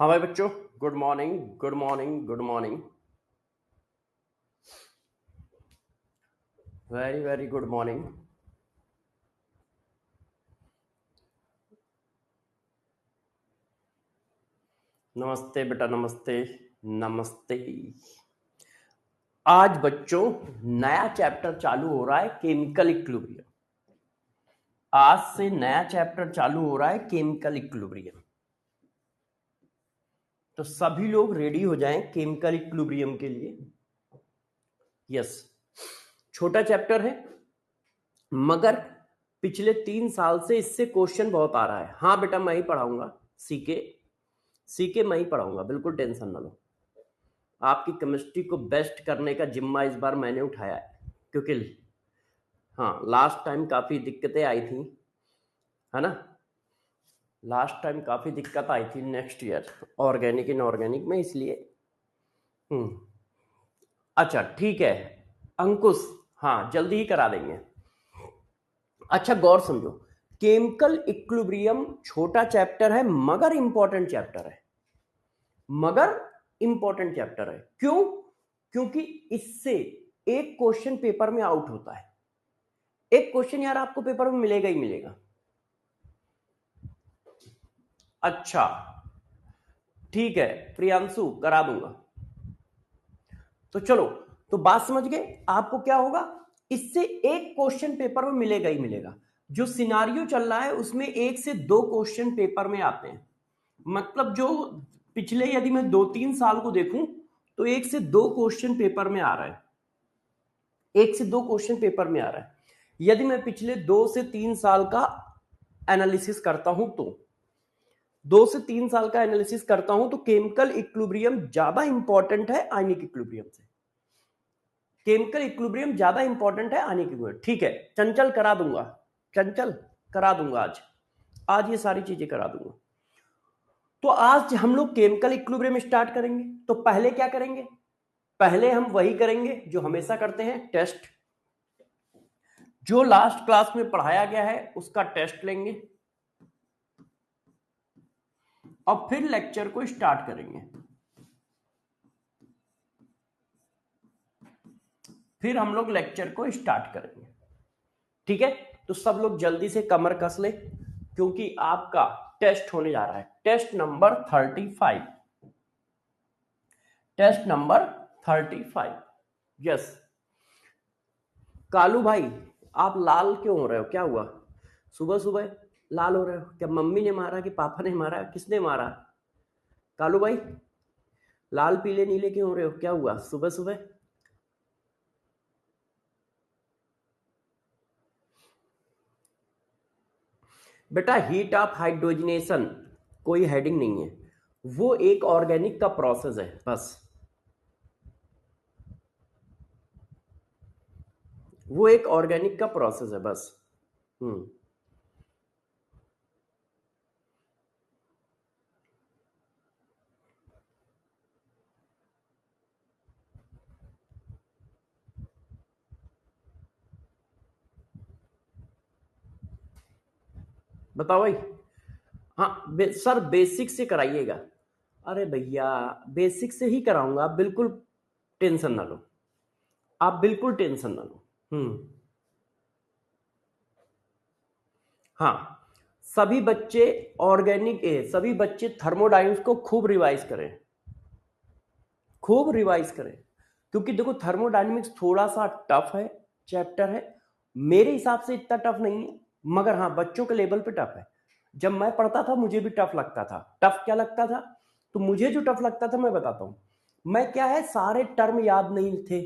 हाँ भाई बच्चों, good morning good morning good morning. Very very good morning. नमस्ते बेटा, नमस्ते नमस्ते। आज बच्चों नया चैप्टर चालू हो रहा है, केमिकल इक्विलिब्रियम। आज से नया चैप्टर चालू हो रहा है, केमिकल इक्विलिब्रियम। तो सभी लोग रेडी हो जाएं केमिकल इक्विलिब्रियम के लिए। यस, छोटा चैप्टर है मगर पिछले 3 साल से इससे क्वेश्चन बहुत आ रहा है। हाँ बेटा, मैं ही पढ़ाऊंगा। सीके मैं ही पढ़ाऊंगा, बिल्कुल टेंशन ना लो। आपकी केमिस्ट्री को बेस्ट करने का जिम्मा इस बार मैंने उठाया है, क्योंकि हाँ, लास्ट टाइम काफ़ी दिक्कतें आई थी, है ना। लास्ट टाइम काफ़ी दिक्कत आई थी नेक्स्ट ईयर ऑर्गेनिक इनऑर्गेनिक में, इसलिए अच्छा ठीक है अंकुश, हाँ जल्दी ही करा देंगे। अच्छा गौर समझो, केमिकल इक्विलिब्रियम छोटा चैप्टर है मगर इंपॉर्टेंट चैप्टर है। मगर इंपॉर्टेंट चैप्टर है क्यों? क्योंकि इससे एक क्वेश्चन पेपर में आउट होता है। एक क्वेश्चन यार आपको पेपर में मिलेगा ही मिलेगा। अच्छा ठीक है प्रियांशु, करा दूंगा। तो चलो, तो बात समझ गए। आपको क्या होगा, इससे एक क्वेश्चन पेपर में मिलेगा ही मिलेगा। जो सिनारियो चल रहा है उसमें 1 से 2 क्वेश्चन पेपर में आते हैं। मतलब जो पिछले यदि मैं 2-3 साल को देखूं तो 1 से 2 क्वेश्चन पेपर में आ रहा है। 1 से 2 क्वेश्चन पेपर में आ रहा है। यदि मैं पिछले 2 से 3 साल का एनालिसिस करता हूं तो 2 से 3 साल का एनालिसिस करता हूं तो केमिकल इक्विलिब्रियम ज्यादा इंपॉर्टेंट है आयनिक इक्विलिब्रियम से। केमिकल इक्विलिब्रियम ज्यादा इंपॉर्टेंट है आयनिक इक्विलिब्रियम। ठीक है, चंचल करा दूंगा, चंचल करा दूंगा। आज ये सारी चीजें करा दूंगा। तो आज हम लोग केमिकल इक्विलिब्रियम स्टार्ट करेंगे। तो पहले क्या करेंगे? पहले हम वही करेंगे जो हमेशा करते हैं, टेस्ट। जो लास्ट क्लास में पढ़ाया गया है उसका टेस्ट लेंगे और फिर लेक्चर को स्टार्ट करेंगे। फिर हम लोग लेक्चर को स्टार्ट करेंगे। ठीक है, तो सब लोग जल्दी से कमर कस ले, क्योंकि आपका टेस्ट होने जा रहा है। Test number 35। Test number 35। Yes Kalu भाई, आप लाल क्यों हो रहे हो? क्या हुआ? सुबह सुबह लाल हो रहे हो? क्या मम्मी ने मारा कि पापा ने मारा? किसने मारा? कालू भाई लाल पीले नीले क्यों हो रहे हो? क्या हुआ सुबह सुबह? बेटा हीट ऑफ हाइड्रोजनेशन कोई हेडिंग नहीं है, वो एक ऑर्गेनिक का प्रोसेस है बस। वो एक ऑर्गेनिक का प्रोसेस है बस। हम्म बताओ भाई। हाँ सर बेसिक से कराइएगा। अरे भैया बेसिक से ही कराऊंगा, आप बिल्कुल टेंशन ना लो। आप बिल्कुल टेंशन ना लो। हाँ, सभी बच्चे ऑर्गेनिक सभी बच्चे थर्मोडाइनमिक्स को खूब रिवाइज करें, खूब रिवाइज करें। क्योंकि देखो थर्मोडायनेमिक्स थोड़ा सा टफ है, चैप्टर है। मेरे हिसाब से इतना टफ नहीं है, मगर हाँ बच्चों के लेवल पे टफ है। जब मैं पढ़ता था मुझे भी टफ लगता था। टफ क्या लगता था? तो मुझे जो टफ लगता था मैं बताता हूँ। मैं क्या है, सारे टर्म याद नहीं थे,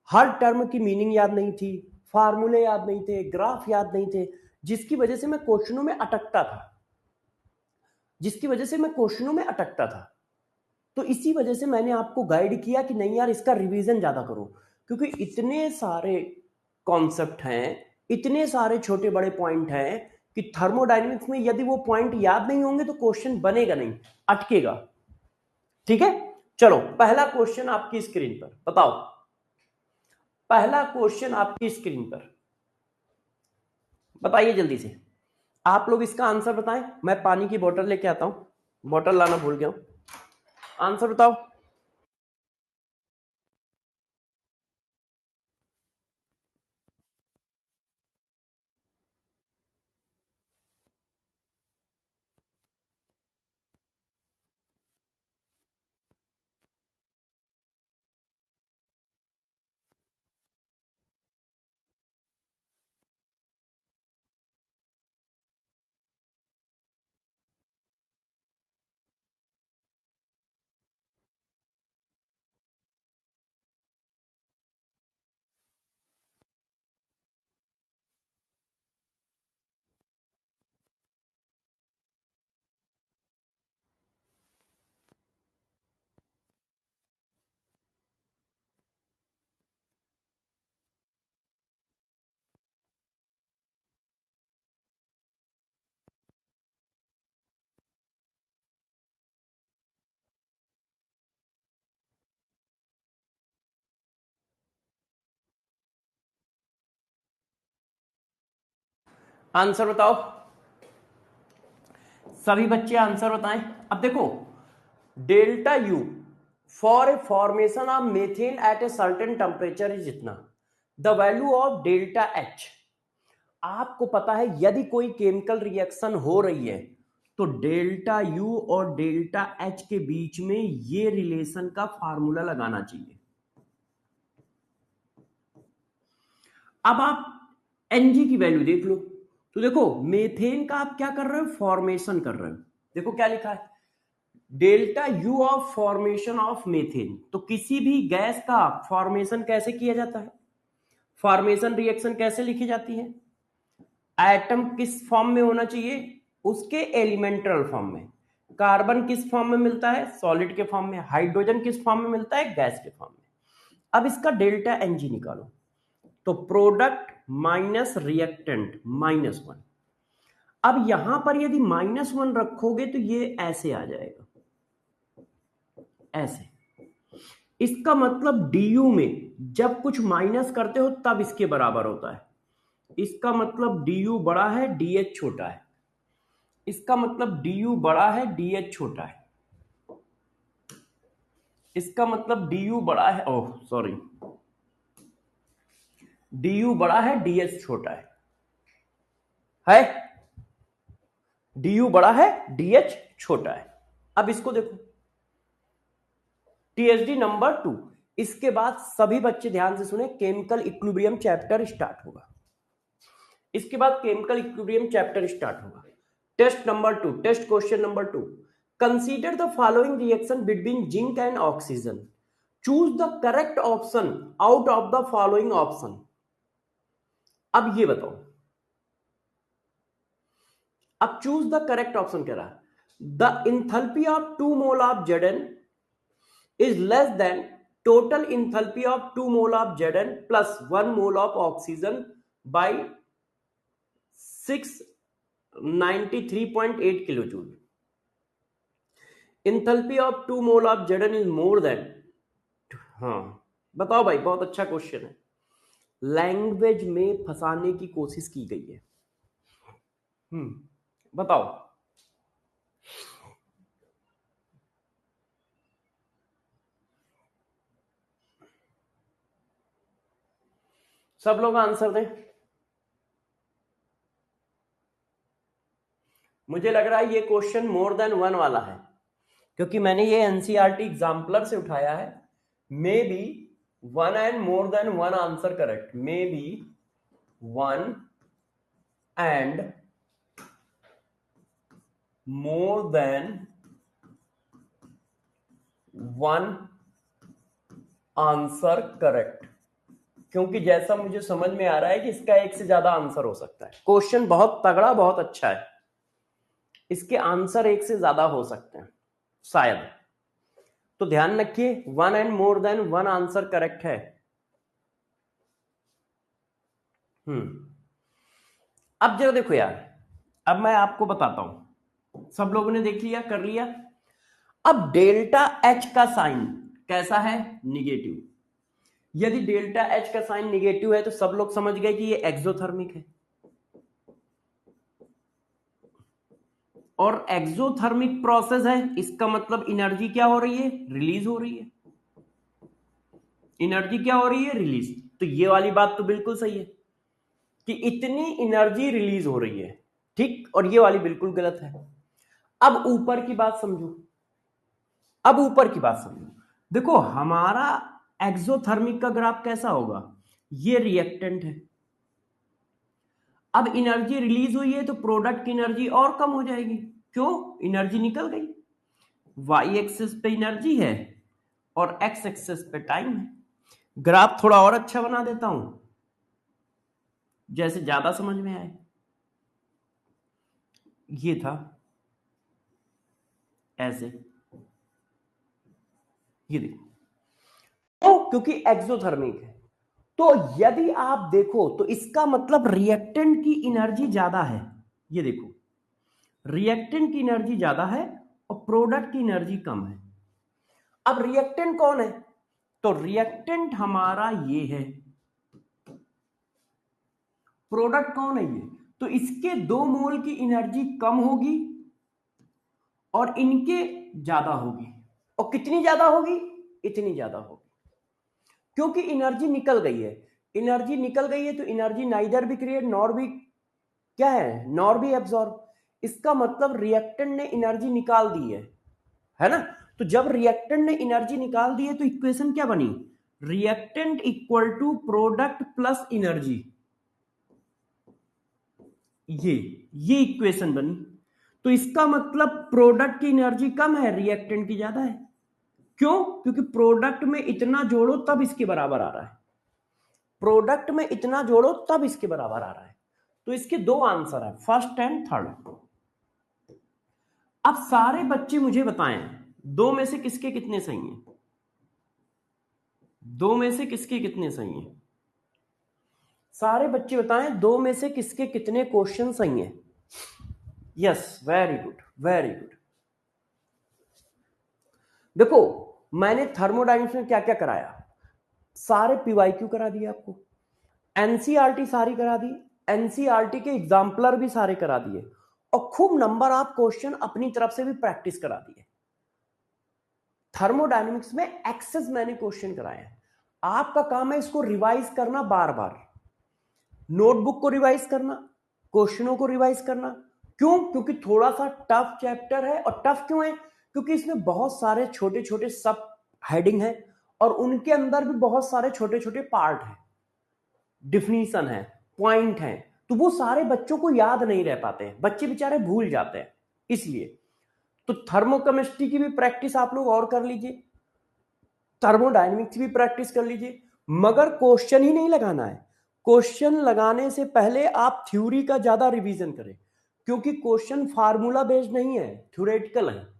हर टर्म की मीनिंग याद नहीं थी, फार्मूले याद नहीं थे, ग्राफ याद नहीं थे, जिसकी वजह से मैं क्वेश्चनों में अटकता था। तो इसी वजह से मैंने आपको गाइड किया कि नहीं यार इसका रिवीजन ज्यादा करो, क्योंकि इतने सारे कॉन्सेप्ट हैं, इतने सारे छोटे बड़े पॉइंट हैं कि थर्मोडायनेमिक्स में यदि वो पॉइंट याद नहीं होंगे तो क्वेश्चन बनेगा नहीं, अटकेगा। ठीक है, चलो पहला क्वेश्चन आपकी स्क्रीन पर बताओ। पहला क्वेश्चन आपकी स्क्रीन पर बताइए जल्दी से। आप लोग इसका आंसर बताएं, मैं पानी की बोतल लेके आता हूं, बोतल लाना भूल गया हूं। आंसर बताओ। आंसर बताओ, सभी बच्चे आंसर बताएं। अब देखो, delta U for a formation of methane at a certain temperature is इतना, the value of delta H. आपको पता है यदि कोई केमिकल रिएक्शन हो रही है तो डेल्टा यू और डेल्टा एच के बीच में ये रिलेशन का फार्मूला लगाना चाहिए। अब आप एनजी की वैल्यू देख लो, तो देखो मेथेन का आप क्या कर रहे हो, फॉर्मेशन कर रहे हो। देखो क्या लिखा है, delta U of formation of methane. तो किसी भी गैस का फॉर्मेशन कैसे किया जाता है, फॉर्मेशन रिएक्शन कैसे लिखी जाती है, एटम किस फॉर्म में होना चाहिए, उसके एलिमेंटल फॉर्म में। कार्बन किस फॉर्म में मिलता है, सॉलिड के फॉर्म में। हाइड्रोजन किस फॉर्म में मिलता है, गैस के फॉर्म में। अब इसका डेल्टा एनजी निकालो, तो प्रोडक्ट माइनस रिएक्टेंट -1। अब यहां पर यदि -1 रखोगे तो ये ऐसे आ जाएगा, ऐसे। इसका मतलब डीयू में जब कुछ माइनस करते हो तब इसके बराबर होता है। इसका मतलब डीयू बड़ा है, डीएच छोटा है। इसका मतलब डीयू बड़ा है, डीएच छोटा है। इसका मतलब डीयू बड़ा है, ओह सॉरी, डीयू बड़ा है, डीएच छोटा है। डीयू बड़ा है, डीएच छोटा है। अब इसको देखो, टीएचडी नंबर 2। इसके बाद सभी बच्चे ध्यान से सुने, केमिकल इक्विलिब्रियम चैप्टर स्टार्ट होगा। इसके बाद केमिकल इक्विलिब्रियम चैप्टर स्टार्ट होगा। Test number 2, test question number 2, consider the following reaction between zinc and oxygen, choose the correct option out of the following option. अब ये बताओ, अब चूज द करेक्ट ऑप्शन कह रहा है, the enthalpy of 2 mole of Zn is less than total enthalpy of 2 mole of Zn plus 1 mole of oxygen by 693.8 kilojoule. Enthalpy of 2 mole of Zn is more than, हाँ बताओ भाई, बहुत अच्छा question है, language में फंसाने की कोशिश की गई है। बताओ, सब लोग आंसर दें। मुझे लग रहा है ये क्वेश्चन मोर देन 1 वाला है, क्योंकि मैंने ये एनसीईआरटी एग्जाम्पलर से उठाया है। May be 1 and more than 1 answer correct, may be 1 and more than 1 answer correct, क्योंकि जैसा मुझे समझ में आ रहा है कि इसका एक से ज्यादा आंसर हो सकता है। क्वेश्चन बहुत तगड़ा, बहुत अच्छा है, इसके आंसर एक से ज्यादा हो सकते हैं शायद। तो ध्यान रखिए, 1 and more than 1 answer correct है। अब जरा देखो यार, अब मैं आपको बताता हूं, सब लोगों ने देख लिया, कर लिया। अब डेल्टा एच का साइन कैसा है, निगेटिव। यदि डेल्टा एच का साइन निगेटिव है तो सब लोग समझ गए कि ये एक्सोथर्मिक है। और एक्सोथर्मिक प्रोसेस है, इसका मतलब एनर्जी क्या हो रही है, रिलीज हो रही है। एनर्जी क्या हो रही है, रिलीज। तो ये वाली बात तो बिल्कुल सही है कि इतनी एनर्जी रिलीज हो रही है, ठीक, और ये वाली बिल्कुल गलत है। अब ऊपर की बात समझो, अब ऊपर की बात समझो। देखो हमारा एक्सोथर्मिक का ग्राफ कैसा होगा, ये रिएक्टेंट है। अब एनर्जी रिलीज हुई है तो प्रोडक्ट की एनर्जी और कम हो जाएगी, क्यों, एनर्जी निकल गई। वाई एक्सिस पे एनर्जी है और एक्स एक्सिस पे टाइम है। ग्राफ थोड़ा और अच्छा बना देता हूं, जैसे ज्यादा समझ में आए। ये था ऐसे, ये देखो, तो क्योंकि एक्सोथर्मिक है, तो यदि आप देखो तो इसका मतलब रिएक्टेंट की एनर्जी ज्यादा है। ये देखो, रिएक्टेंट की एनर्जी ज्यादा है और प्रोडक्ट की एनर्जी कम है। अब रिएक्टेंट कौन है, तो रिएक्टेंट हमारा ये है, प्रोडक्ट कौन है ये, तो इसके 2 मोल की एनर्जी कम होगी और इनके ज्यादा होगी। और कितनी ज्यादा होगी, इतनी ज्यादा होगी, क्योंकि एनर्जी निकल गई है। एनर्जी निकल गई है तो एनर्जी नाइदर भी क्रिएट नॉर भी क्या है, नॉर भी एब्जॉर्ब। इसका मतलब रिएक्टेंट ने एनर्जी निकाल दी है ना। तो जब रिएक्टेंट ने एनर्जी निकाल दी है तो इक्वेशन क्या बनी, reactant equal to product plus energy, ये इक्वेशन बनी। तो इसका मतलब प्रोडक्ट की एनर्जी कम है, रिएक्टेंट की ज्यादा है। क्यों, क्योंकि प्रोडक्ट में इतना जोड़ो तब इसके बराबर आ रहा है, प्रोडक्ट में इतना जोड़ो तब इसके बराबर आ रहा है। तो इसके 2 आंसर है, फर्स्ट एंड थर्ड। अब सारे बच्चे मुझे बताएं, 2 में से किसके कितने सही हैं, 2 में से किसके कितने सही हैं, सारे बच्चे बताएं 2 में से किसके कितने क्वेश्चन सही हैं। Yes, very good, very good. देखो मैंने थर्मोडायनेमिक्स में क्या क्या कराया, सारे पीवाईक्यू करा दिए आपको, एनसीईआरटी सारी करा दी, एनसीईआरटी के एग्जाम्पलर भी सारे करा दिए, और खूब नंबर आप क्वेश्चन अपनी तरफ से भी प्रैक्टिस करा दिए। थर्मोडायनेमिक्स में एक्सेस मैंने क्वेश्चन कराए हैं, आपका काम है इसको रिवाइज करना, बार बार नोटबुक को रिवाइज करना, क्वेश्चनों को रिवाइज करना। क्यों, क्योंकि थोड़ा सा टफ चैप्टर है। और टफ क्यों है, क्योंकि इसमें बहुत सारे छोटे छोटे सब हेडिंग है और उनके अंदर भी बहुत सारे छोटे छोटे पार्ट हैं, डिफिनीशन है, पॉइंट है, तो वो सारे बच्चों को याद नहीं रह पाते हैं, बच्चे बेचारे भूल जाते हैं। इसलिए तो थर्मोकेमिस्ट्री की भी प्रैक्टिस आप लोग और कर लीजिए, थर्मोडायनेमिक्स भी प्रैक्टिस कर लीजिए, मगर क्वेश्चन ही नहीं लगाना है। क्वेश्चन लगाने से पहले आप थ्योरी का ज्यादा रिवीजन करें, क्योंकि क्वेश्चन फार्मूला बेस्ड नहीं है, थ्योरेटिकल है।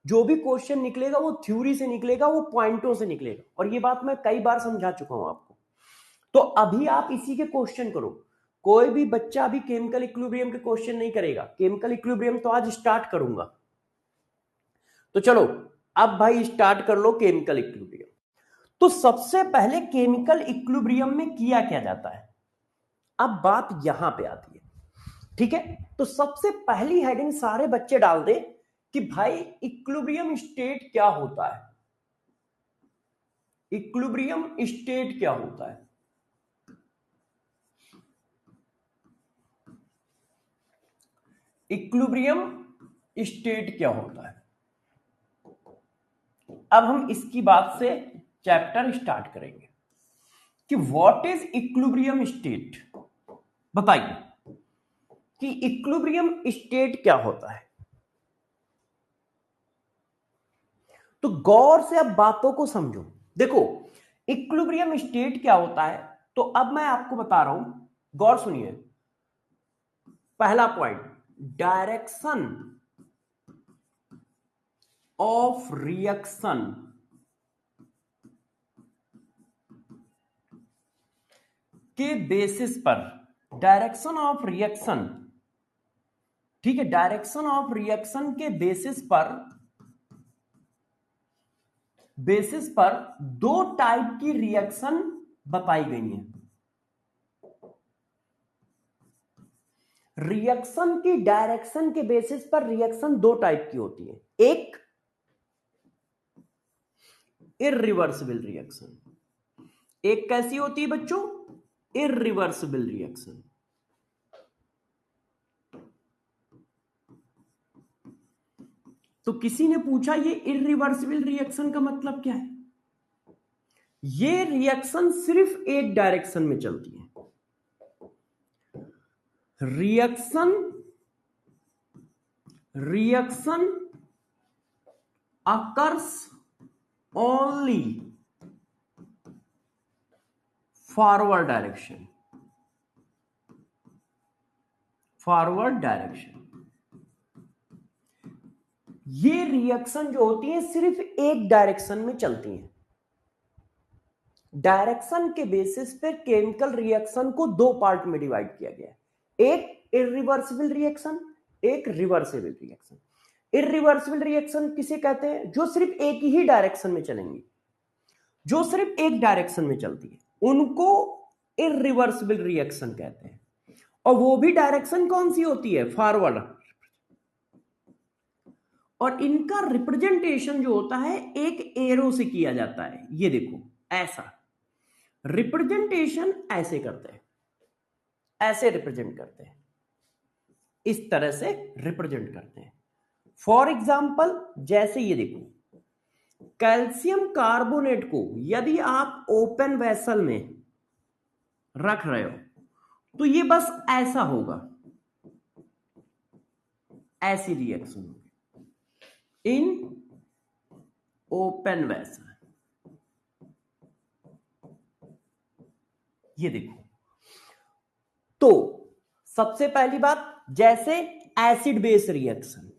जो भी क्वेश्चन निकलेगा वो थ्योरी से निकलेगा, वो पॉइंटों से निकलेगा, और ये बात मैं कई बार समझा चुका हूं आपको। तो अभी आप इसी के क्वेश्चन करो। कोई भी बच्चा अभी केमिकल इक्विलिब्रियम के क्वेश्चन नहीं करेगा, केमिकल इक्विलिब्रियम तो आज स्टार्ट करूंगा। तो चलो अब भाई स्टार्ट कर लो केमिकल इक्विलिब्रियम। तो सबसे पहले केमिकल इक्विलिब्रियम में किया क्या जाता है, अब बात यहां पे आती है, ठीक है। तो सबसे पहली हेडिंग सारे बच्चे डाल दे कि भाई इक्विलिब्रियम स्टेट क्या होता है, इक्विलिब्रियम स्टेट क्या होता है। इक्विलिब्रियम स्टेट क्या होता है, अब हम इसकी बात से चैप्टर स्टार्ट करेंगे कि व्हाट इज इक्विलिब्रियम स्टेट। बताइए कि इक्विलिब्रियम स्टेट क्या होता है। तो गौर से अब बातों को समझो। देखो इक्विलिब्रियम स्टेट क्या होता है, तो अब मैं आपको बता रहा हूं, गौर सुनिए। पहला पॉइंट, डायरेक्शन ऑफ रिएक्शन के बेसिस पर, डायरेक्शन ऑफ रिएक्शन, ठीक है, डायरेक्शन ऑफ रिएक्शन के बेसिस पर 2 टाइप की रिएक्शन बताई गई है। रिएक्शन की डायरेक्शन के बेसिस पर रिएक्शन दो टाइप की होती है, एक इररिवर्सिबल रिएक्शन, एक कैसी होती है बच्चों, इररिवर्सिबल रिएक्शन। तो किसी ने पूछा ये इररिवर्सिबल रिएक्शन का मतलब क्या है? ये रिएक्शन सिर्फ एक डायरेक्शन में चलती है। Reaction occurs only forward direction, forward direction. ये रिएक्शन जो होती है सिर्फ एक डायरेक्शन में चलती है। डायरेक्शन के बेसिस पे केमिकल रिएक्शन को दो पार्ट में डिवाइड किया गया है, एक इररिवर्सिबल रिएक्शन, एक रिवर्सिबल रिएक्शन। इररिवर्सिबल रिएक्शन किसे कहते हैं? जो सिर्फ एक ही डायरेक्शन में चलेंगी, जो सिर्फ एक डायरेक्शन में चलती है, उनको इररिवर्सिबल रिएक्शन कहते हैं। और वो भी डायरेक्शन कौन सी होती है? फॉरवर्ड। और इनका रिप्रेजेंटेशन जो होता है एक एरो से किया जाता है। ये देखो, ऐसा रिप्रेजेंटेशन ऐसे करते हैं, ऐसे रिप्रेजेंट करते हैं, इस तरह से रिप्रेजेंट करते हैं। फॉर एग्जाम्पल, जैसे ये देखो, कैल्शियम कार्बोनेट को यदि आप ओपन वेसल में रख रहे हो तो ये बस ऐसा होगा, ऐसी रिएक्शन होगी इन ओपन वेसल। ये देखो, तो सबसे पहली बात, जैसे एसिड बेस रिएक्शन,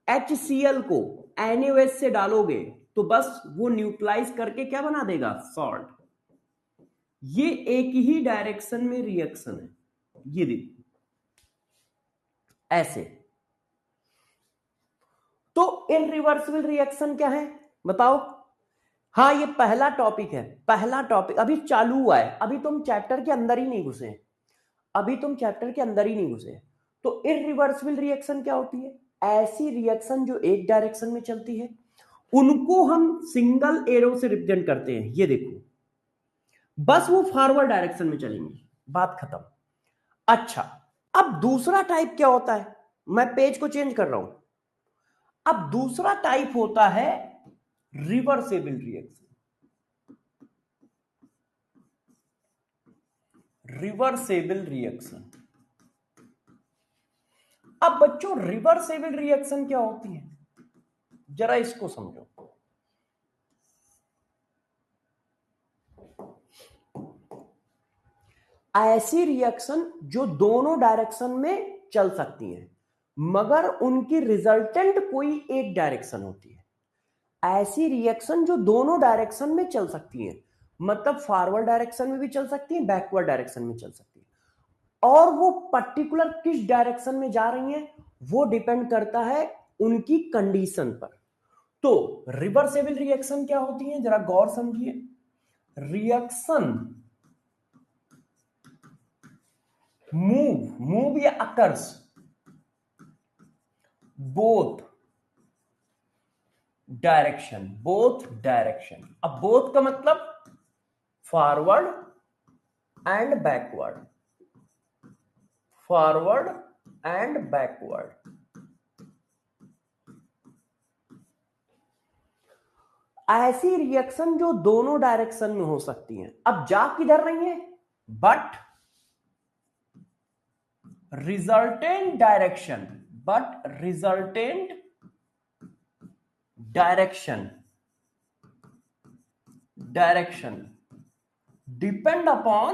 HCl को NaOH से डालोगे तो बस वो न्यूट्रलाइज करके क्या बना देगा? सॉल्ट। ये एक ही डायरेक्शन में रिएक्शन है। ये देखो ऐसे। तो इररिवर्सिबल रिएक्शन क्या है बताओ? हाँ, ये पहला टॉपिक है, पहला टॉपिक अभी चालू हुआ है, अभी तुम चैप्टर के अंदर ही नहीं घुसे, अभी तुम चैप्टर के अंदर ही नहीं घुसे। तो इररिवर्सिबल रिएक्शन क्या होती है? ऐसी रिएक्शन जो एक डायरेक्शन में चलती है, उनको हम सिंगल एरो से रिप्रेजेंट करते हैं। ये देखो, बस वो फॉरवर्ड डायरेक्शन में चलेंगी, बात खत्म। अच्छा, अब दूसरा टाइप क्या होता है? मैं पेज को चेंज कर रहा हूं। अब दूसरा टाइप होता है रिवर्सेबल रिएक्शन। Reversible reaction. अब बच्चों, रिवर्सेबल रिएक्शन क्या होती है, जरा इसको समझो। ऐसी रिएक्शन जो दोनों डायरेक्शन में चल सकती हैं, मगर उनकी रिजल्टेंट कोई एक डायरेक्शन होती है। ऐसी रिएक्शन जो दोनों डायरेक्शन में चल सकती हैं, मतलब फॉरवर्ड डायरेक्शन में भी चल सकती है, बैकवर्ड डायरेक्शन में चल सकती है, और वो पर्टिकुलर किस डायरेक्शन में जा रही हैं वो डिपेंड करता है उनकी कंडीशन पर। तो रिवर्सेबल रिएक्शन क्या होती है, जरा गौर समझिए। रिएक्शन मूव या अकर्स बोथ डायरेक्शन, अब बोथ का मतलब forward and backward, forward and backward. ऐसी रिएक्शन जो दोनों डायरेक्शन में हो सकती हैं। अब जा किधर रही है? But resultant direction, direction depend upon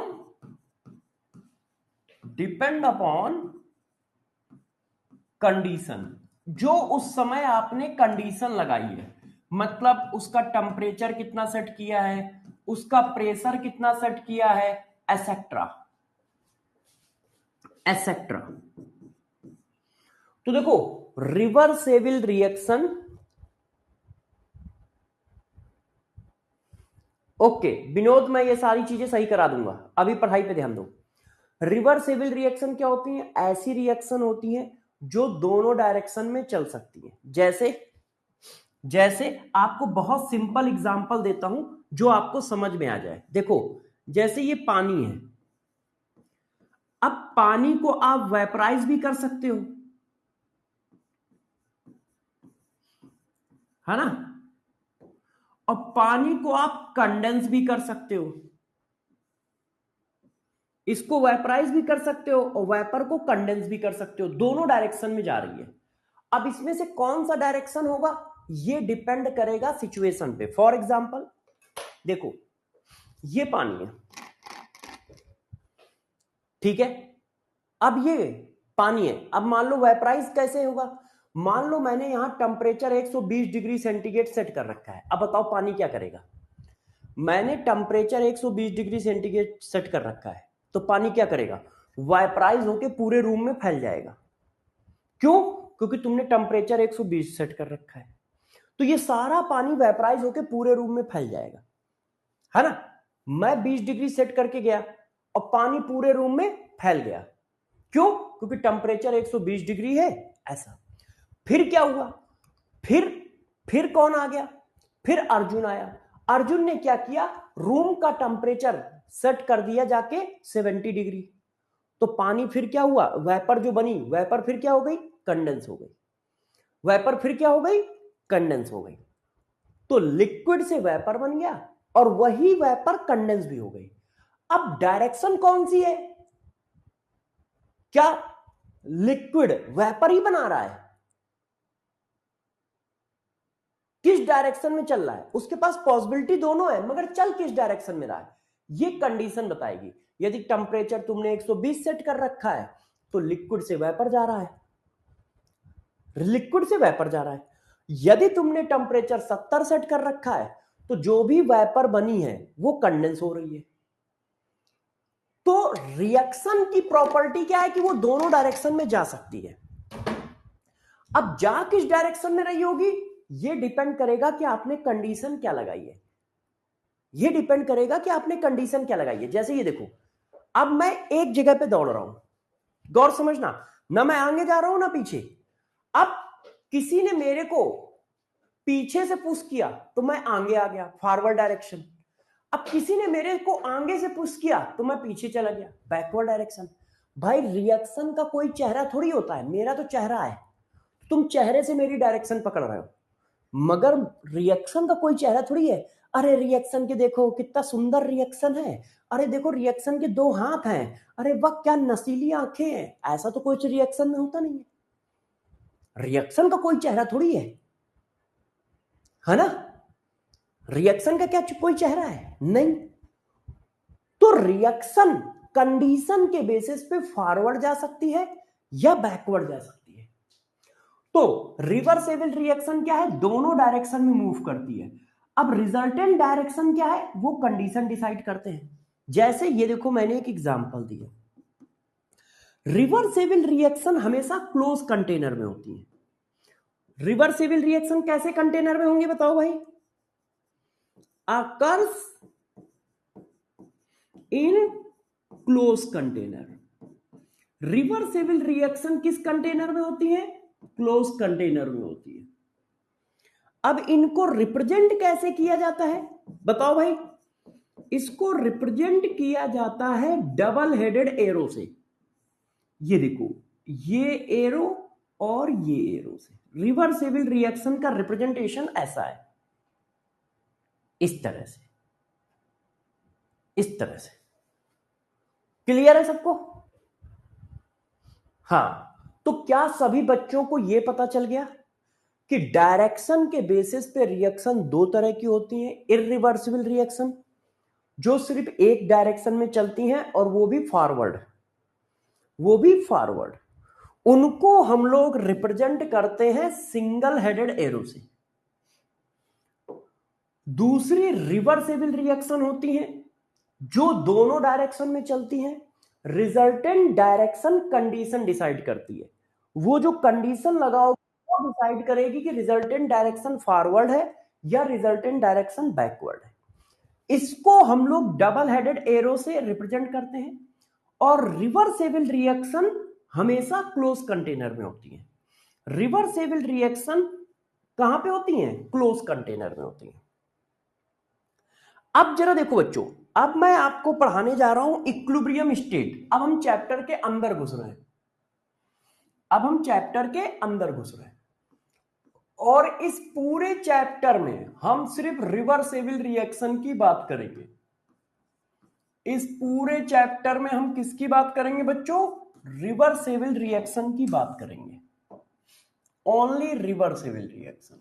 condition, जो उस समय आपने कंडीशन लगाई है। मतलब उसका टेम्परेचर कितना सेट किया है, उसका प्रेशर कितना सेट किया है, एसेट्रा। तो देखो, रिवर्सेबल रिएक्शन, ओके विनोद, मैं ये सारी चीजें सही करा दूंगा, अभी पढ़ाई पे ध्यान दो। रिवर्सिबल रिएक्शन क्या होती है? ऐसी रिएक्शन होती है जो दोनों डायरेक्शन में चल सकती है। जैसे जैसे आपको बहुत सिंपल एग्जांपल देता हूं जो आपको समझ में आ जाए। देखो, जैसे ये पानी है, अब पानी को आप वेपराइज भी कर सकते हो, है ना, और पानी को आप कंडेंस भी कर सकते हो। इसको वेपराइज भी कर सकते हो और वेपर को कंडेंस भी कर सकते हो, दोनों डायरेक्शन में जा रही है। अब इसमें से कौन सा डायरेक्शन होगा ये डिपेंड करेगा सिचुएशन पे। फॉर एग्जांपल देखो, ये पानी है, ठीक है, अब ये पानी है। अब मान लो वेपराइज कैसे होगा? मान लो मैंने यहां टेम्परेचर 120 डिग्री सेंटीग्रेड सेट कर रखा है। अब बताओ पानी क्या करेगा? मैंने टेम्परेचर 120 डिग्री सेंटीग्रेड सेट कर रखा है, तो पानी क्या करेगा? वेपराइज होके पूरे रूम में फैल जाएगा। क्यों? क्योंकि तुमने टेम्परेचर 120 सेट कर रखा है, तो ये सारा पानी वेपराइज होके पूरे रूम में फैल जाएगा, है ना। मैं 20 डिग्री सेट करके गया और पानी पूरे रूम में फैल गया। क्यों? क्योंकि टेम्परेचर 120 डिग्री है, ऐसा। फिर क्या हुआ? फिर कौन आ गया? फिर अर्जुन आया। अर्जुन ने क्या किया? रूम का टेम्परेचर सेट कर दिया जाके 70 डिग्री। तो पानी फिर क्या हुआ? वेपर जो बनी, वेपर फिर क्या हो गई? कंडेंस हो गई। वेपर फिर क्या हो गई? कंडेंस हो गई। तो लिक्विड से वेपर बन गया और वही वेपर कंडेंस भी हो गई। अब डायरेक्शन कौन सी है? क्या लिक्विड वेपर ही बना रहा है? किस डायरेक्शन में चल रहा है? उसके पास पॉसिबिलिटी दोनों है, मगर चल किस डायरेक्शन में रहा है ये कंडीशन बताएगी। यदि टेम्परेचर तुमने 120 सेट कर रखा है तो लिक्विड से वेपर जा रहा है, लिक्विड से वेपर जा रहा है। यदि तुमने टेम्परेचर 70 सेट कर रखा है तो जो भी वेपर बनी है वो कंडेंस हो रही है। तो रिएक्शन की प्रॉपर्टी क्या है कि वो दोनों डायरेक्शन में जा सकती है। अब जा किस डायरेक्शन में रही होगी ये डिपेंड करेगा कि आपने कंडीशन क्या लगाई है। ये डिपेंड करेगा कि आपने कंडीशन क्या लगाई है। जैसे ये देखो, अब मैं एक जगह पे दौड़ रहा हूं, गौर समझना, ना मैं आगे जा रहा हूं ना पीछे। अब किसी ने मेरे को पीछे से पुश किया तो मैं आगे आ गया, फॉरवर्ड डायरेक्शन। अब किसी ने मेरे को आगे से पुश किया तो मैं पीछे चला गया, बैकवर्ड डायरेक्शन। भाई रिएक्शन का कोई चेहरा थोड़ी होता है, मेरा तो चेहरा है, तुम चेहरे से मेरी डायरेक्शन पकड़ रहे हो, मगर रिएक्शन का कोई चेहरा थोड़ी है। अरे रिएक्शन के देखो कितना सुंदर रिएक्शन है, अरे देखो रिएक्शन के 2 हाथ हैं, अरे वाह क्या नसीली आंखें हैं, ऐसा तो कोई रिएक्शन में होता नहीं है। रिएक्शन का कोई चेहरा थोड़ी है ना। रिएक्शन का क्या कोई चेहरा है? नहीं। तो रिएक्शन कंडीशन के बेसिस पे फॉरवर्ड जा सकती है या बैकवर्ड जा सकती है। तो रिवर्सिबल रिएक्शन क्या है? दोनों डायरेक्शन में मूव करती है। अब रिजल्टेंट डायरेक्शन क्या है वो कंडीशन डिसाइड करते हैं। जैसे ये देखो, मैंने एक एग्जांपल दिया, रिवर्सिबल रिएक्शन हमेशा क्लोज कंटेनर में होती है। रिवर्सिबल रिएक्शन कैसे कंटेनर में होंगे बताओ भाई? Occurs in close container. Reversible reaction किस कंटेनर में होती है? क्लोज कंटेनर में होती है। अब इनको रिप्रेजेंट कैसे किया जाता है बताओ भाई? इसको रिप्रेजेंट किया जाता है डबल हेडेड एरो से। ये देखो, ये एरो और ये एरो से रिवर्सिबल रिएक्शन का रिप्रेजेंटेशन ऐसा है, इस तरह से, इस तरह से। क्लियर है सबको? हाँ, तो क्या सभी बच्चों को यह पता चल गया कि डायरेक्शन के बेसिस पे रिएक्शन 2 तरह की होती हैं? इरिवर्सिबल रिएक्शन जो सिर्फ एक डायरेक्शन में चलती हैं और वो भी फॉरवर्ड, उनको हम लोग रिप्रेजेंट करते हैं सिंगल हेडेड एरो से। दूसरी रिवर्सिबल रिएक्शन होती हैं जो दोनों डायरेक्शन में चलती हैं। रिजल्टेंट डायरेक्शन कंडीशन डिसाइड करती है। वो जो कंडीशन लगाओगे वो डिसाइड करेगी कि रिजल्टेंट डायरेक्शन फॉरवर्ड है या रिजल्टेंट डायरेक्शन बैकवर्ड है। इसको हम लोग डबल हेडेड एरो से रिप्रेजेंट करते हैं और रिवर्सेबल रिएक्शन हमेशा क्लोज कंटेनर में होती है। रिवर्सेबल रिएक्शन कहां पे होती हैं? क्लोज कंटेनर में होती हैं। अब जरा देखो बच्चों, अब मैं आपको पढ़ाने जा रहा हूं इक्विलिब्रियम स्टेट। अब हम चैप्टर के अंदर घुस रहे हैं। और इस पूरे चैप्टर में हम सिर्फ रिवर्सेबल रिएक्शन की बात करेंगे। इस पूरे चैप्टर में हम किसकी बात करेंगे बच्चों? रिवर्सेबल रिएक्शन की बात करेंगे। Only reversible reaction.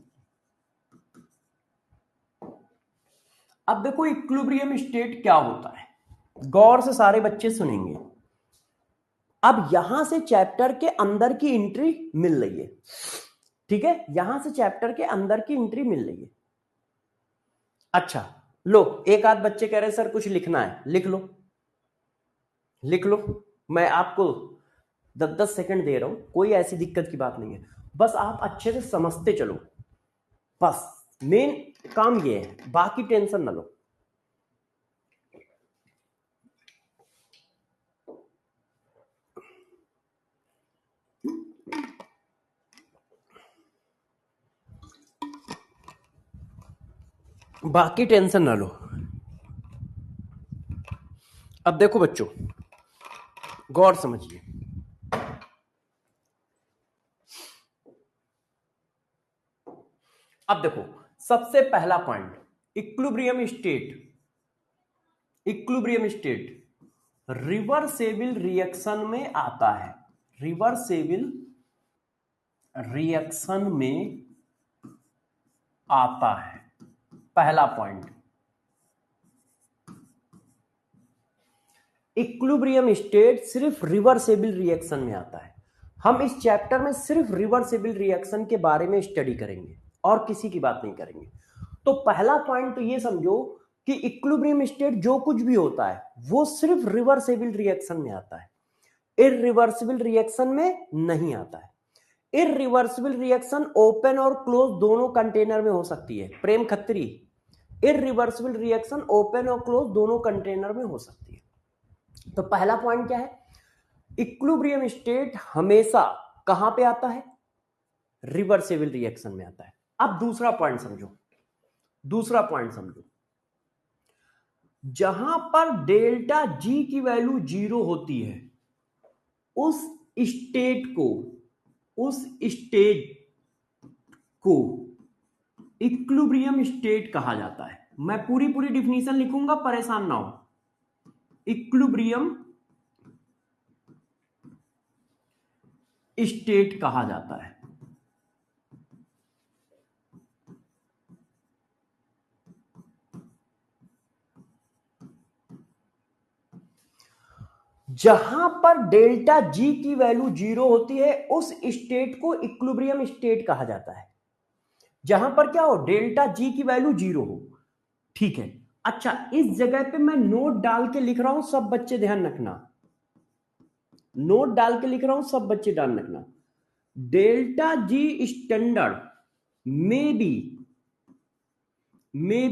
अब देखो इक्विलिब्रियम स्टेट क्या होता है, गौर से सारे बच्चे सुनेंगे। अब यहां से चैप्टर के अंदर की एंट्री मिल रही है, ठीक है? यहां से चैप्टर के अंदर की एंट्री मिल रही है। अच्छा लो, एक आध बच्चे कह रहे सर कुछ लिखना है, लिख लो। मैं आपको 10-10 सेकंड दे रहा हूं, कोई ऐसी दिक्कत की बात नहीं है। बस आप अच्छे से समझते चलो, बस मेन काम ये है, बाकी टेंशन ना लो। बाकी टेंशन ना लो। अब देखो बच्चों, गौर समझिए। अब देखो सबसे पहला point, equilibrium state reversible reaction में आता है। रिवर्सेबल रिएक्शन में आता है, पहला पॉइंट। इक्विलिब्रियम स्टेट सिर्फ रिवर्सेबल रिएक्शन में आता है। हम इस चैप्टर में सिर्फ रिवर्सेबल रिएक्शन के बारे में स्टडी करेंगे और किसी की बात नहीं करेंगे। तो पहला पॉइंट तो ये समझो कि इक्विलिब्रियम स्टेट जो कुछ भी होता है वो सिर्फ रिवर्सेबल रिएक्शन में आता है, इररिवर्सिबल रिएक्शन में नहीं आता है। इररिवर्सिबल रिएक्शन ओपन और क्लोज दोनों कंटेनर में हो सकती है। प्रेम खत्री, इररिवर्सिबल रिएक्शन ओपन और क्लोज दोनों कंटेनर में हो सकती है। तो पहला पॉइंट क्या है? इक्विलिब्रियम स्टेट हमेशा कहां पे आता है? रिवर्सेबल रिएक्शन में आता है। अब दूसरा पॉइंट समझो, जहां पर डेल्टा जी की वैल्यू 0 होती है उस स्टेट को इक्विलिब्रियम स्टेट कहा जाता है। मैं पूरी डिफिनीशन लिखूंगा, परेशान ना हो। इक्विलिब्रियम स्टेट कहा जाता है। जहां पर डेल्टा जी की वैल्यू 0 होती है उस स्टेट को इक्विलिब्रियम स्टेट कहा जाता है। जहां पर क्या हो? डेल्टा जी की वैल्यू 0 हो, ठीक है? अच्छा, इस जगह पे मैं नोट डाल के लिख रहा हूं, सब बच्चे ध्यान रखना। नोट डाल के लिख रहा हूं, सब बच्चे ध्यान रखना। डेल्टा जी स्टैंडर्ड में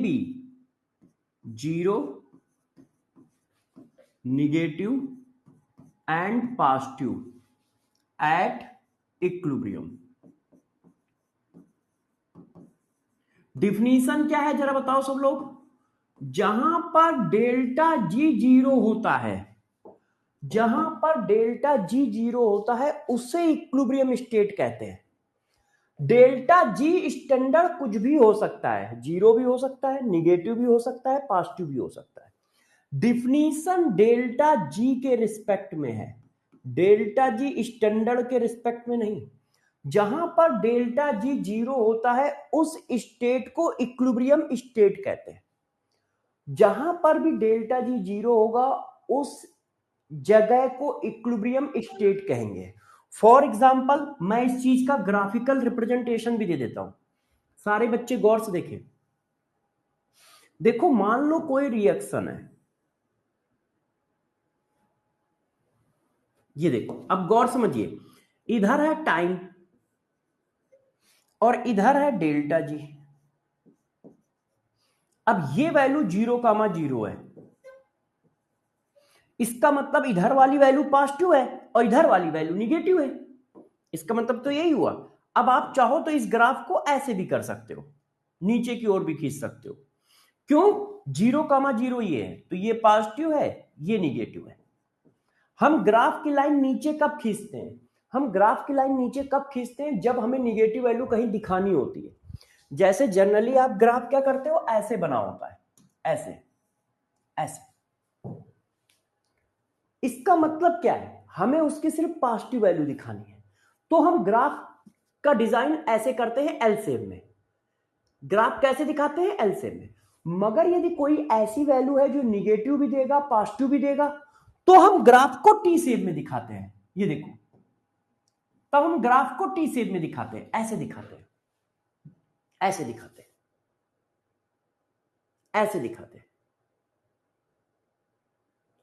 बी 0, negative and positive at equilibrium. Definition क्या है जरा बताओ सब लोग? जहां पर डेल्टा जी 0 होता है, जहां पर डेल्टा जी 0 होता है उसे इक्विलिब्रियम स्टेट कहते हैं। डेल्टा जी स्टैंडर्ड कुछ भी हो सकता है, 0 भी हो सकता है, निगेटिव भी हो सकता है, पॉजिटिव भी हो सकता है। डिफिनीशन डेल्टा जी के रिस्पेक्ट में है, डेल्टा जी स्टैंडर्ड के रिस्पेक्ट में नहीं। जहां पर डेल्टा जी 0 होता है उस स्टेट को इक्विलिब्रियम स्टेट कहते हैं। जहां पर भी डेल्टा जी 0 होगा उस जगह को इक्विलिब्रियम स्टेट कहेंगे। फॉर एग्जाम्पल मैं इस चीज का ग्राफिकल रिप्रेजेंटेशन भी दे देता हूं, सारे बच्चे गौर से देखें। देखो मान लो कोई रिएक्शन है, ये देखो, अब गौर समझिए। इधर है टाइम और इधर है डेल्टा जी। अब ये वैल्यू 0,0 है, इसका मतलब इधर वाली वैल्यू पॉजिटिव है और इधर वाली वैल्यू निगेटिव है। इसका मतलब तो यही हुआ। अब आप चाहो तो इस ग्राफ को ऐसे भी कर सकते हो, नीचे की ओर भी खींच सकते हो। क्यों? 0,0 ये है तो ये पॉजिटिव है, ये निगेटिव है। हम ग्राफ की लाइन नीचे कब खींचते हैं? हम ग्राफ की लाइन नीचे कब खींचते हैं? जब हमें निगेटिव वैल्यू कहीं दिखानी होती है। जैसे जनरली आप ग्राफ क्या करते हो, ऐसे बना होता है, ऐसे ऐसे। इसका मतलब क्या है? हमें उसकी सिर्फ पॉजिटिव वैल्यू दिखानी है, तो हम ग्राफ का डिजाइन ऐसे करते हैं, एल शेप में। ग्राफ कैसे दिखाते हैं? एल शेप में। मगर यदि कोई ऐसी वैल्यू है जो निगेटिव भी देगा पॉजिटिव भी देगा, तो हम ग्राफ को टी शेप में दिखाते हैं। ये देखो, तब हम ग्राफ को टी शेप में दिखाते हैं, ऐसे दिखाते हैं, ऐसे दिखाते हैं, ऐसे दिखाते हैं,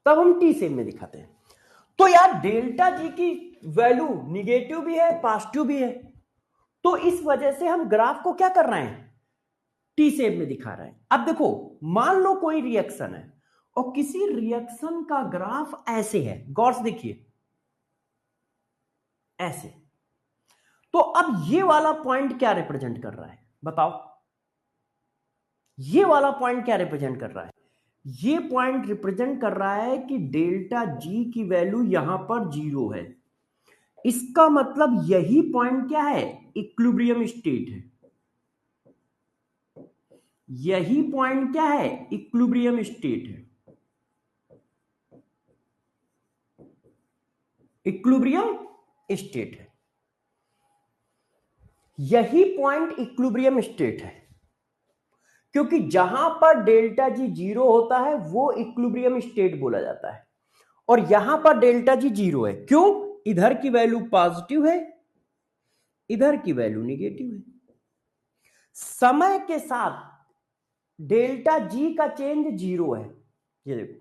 तब हम टी शेप में दिखाते हैं। तो यार डेल्टा जी की वैल्यू निगेटिव भी है पॉजिटिव भी है, तो इस वजह से हम ग्राफ को क्या कर रहे हैं? टी शेप में दिखा रहे हैं। अब देखो, मान लो कोई रिएक्शन है और किसी रिएक्शन का ग्राफ ऐसे है, गौर से देखिए, ऐसे। तो अब ये वाला पॉइंट क्या रिप्रेजेंट कर रहा है बताओ? ये वाला पॉइंट क्या रिप्रेजेंट कर रहा है? ये पॉइंट रिप्रेजेंट कर रहा है कि डेल्टा जी की वैल्यू यहां पर 0 है। इसका मतलब यही पॉइंट क्या है? इक्विलिब्रियम स्टेट है। यही पॉइंट क्या है? इक्विलिब्रियम स्टेट है। इक्विलिब्रियम स्टेट है। यही पॉइंट इक्विलिब्रियम स्टेट है, क्योंकि जहां पर डेल्टा जी 0 होता है वो इक्विलिब्रियम स्टेट बोला जाता है, और यहां पर डेल्टा जी 0 है। क्यों? इधर की वैल्यू पॉजिटिव है, इधर की वैल्यू निगेटिव है। समय के साथ डेल्टा जी का चेंज 0 है, ये देखो।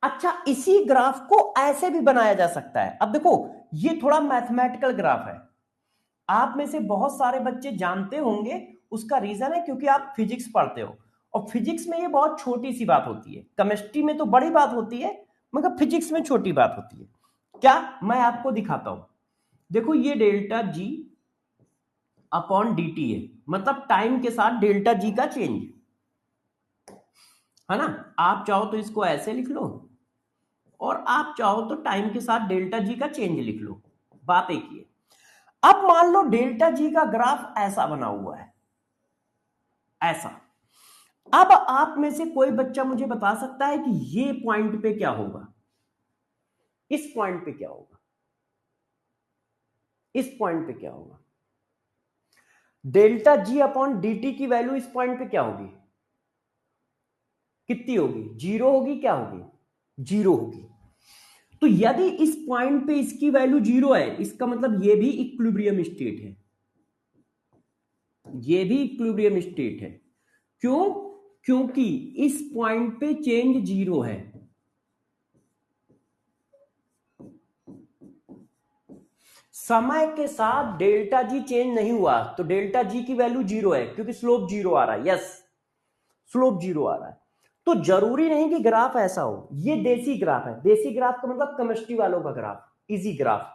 अच्छा, इसी ग्राफ को ऐसे भी बनाया जा सकता है। अब देखो, ये थोड़ा मैथमेटिकल ग्राफ है, आप में से बहुत सारे बच्चे जानते होंगे। उसका रीजन है क्योंकि आप फिजिक्स पढ़ते हो, और फिजिक्स में ये बहुत छोटी सी बात होती है। केमिस्ट्री में तो बड़ी बात होती है, मगर फिजिक्स में छोटी बात होती है। क्या? मैं आपको दिखाता हूं। देखो, ये delta G upon D T है, मतलब टाइम के साथ डेल्टा जी का चेंज है ना। आप चाहो तो इसको ऐसे लिख लो, और आप चाहो तो टाइम के साथ डेल्टा जी का चेंज लिख लो, बात एक ही है। अब मान लो डेल्टा जी का ग्राफ ऐसा बना हुआ है, ऐसा। अब आप में से कोई बच्चा मुझे बता सकता है कि ये पॉइंट पे क्या होगा? इस पॉइंट पे क्या होगा? इस पॉइंट पे क्या होगा? Delta G upon D T की वैल्यू इस पॉइंट पे क्या होगी? कितनी होगी? 0 होगी। क्या होगी? 0 होगी। तो यदि इस पॉइंट पे इसकी वैल्यू 0 है, इसका मतलब ये भी इक्विलिब्रियम स्टेट है। ये भी इक्विलिब्रियम स्टेट है। क्यों? क्योंकि इस पॉइंट पे चेंज 0 है। समय के साथ डेल्टा जी चेंज नहीं हुआ, तो डेल्टा जी की वैल्यू 0 है, क्योंकि स्लोप 0 आ रहा है। यस, स्लोप 0 आ रहा है। तो जरूरी नहीं कि ग्राफ ऐसा हो। ये देसी ग्राफ है। देसी ग्राफ का मतलब केमिस्ट्री वालों का ग्राफ, इजी ग्राफ।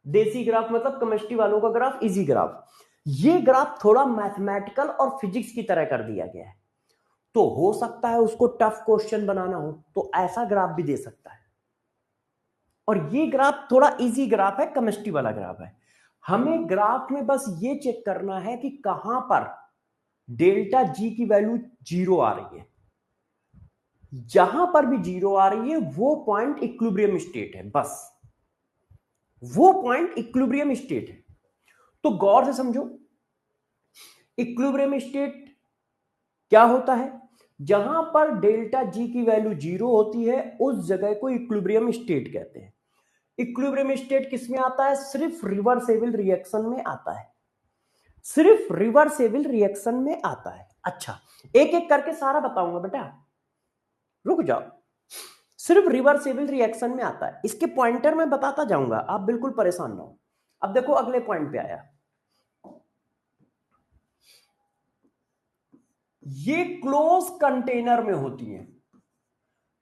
देसी ग्राफ मतलब केमिस्ट्री वालों का ग्राफ, इजी ग्राफ। ये ग्राफ थोड़ा मैथमेटिकल और फिजिक्स की तरह कर दिया गया है, तो हो सकता है उसको टफ क्वेश्चन बनाना हो तो ऐसा ग्राफ भी दे सकता है। और ये ग्राफ थोड़ा इजी ग्राफ है, केमिस्ट्री वाला ग्राफ है। हमें ग्राफ में बस ये चेक करना है कि कहां पर डेल्टा जी की वैल्यू 0 आ रही है। जहां पर भी 0 आ रही है वो पॉइंट इक्विलिब्रियम स्टेट है, बस वो पॉइंट इक्विलिब्रियम स्टेट है। तो गौर से समझो, इक्विलिब्रियम स्टेट क्या होता है? जहां पर डेल्टा जी की वैल्यू 0 होती है उस जगह को इक्विलिब्रियम स्टेट कहते हैं। इक्विलिब्रियम स्टेट किस में आता है? सिर्फ रिवर्सेबल रिएक्शन में आता है, सिर्फ रिवर्सेबल रिएक्शन में आता है। अच्छा, एक एक करके सारा बताऊंगा बेटा, रुक जाओ। सिर्फ रिवर्सेबल रिएक्शन में आता है। इसके पॉइंटर मैं बताता जाऊंगा, आप बिल्कुल परेशान ना हो। अब देखो, अगले पॉइंट पे आया। ये क्लोज कंटेनर में होती है।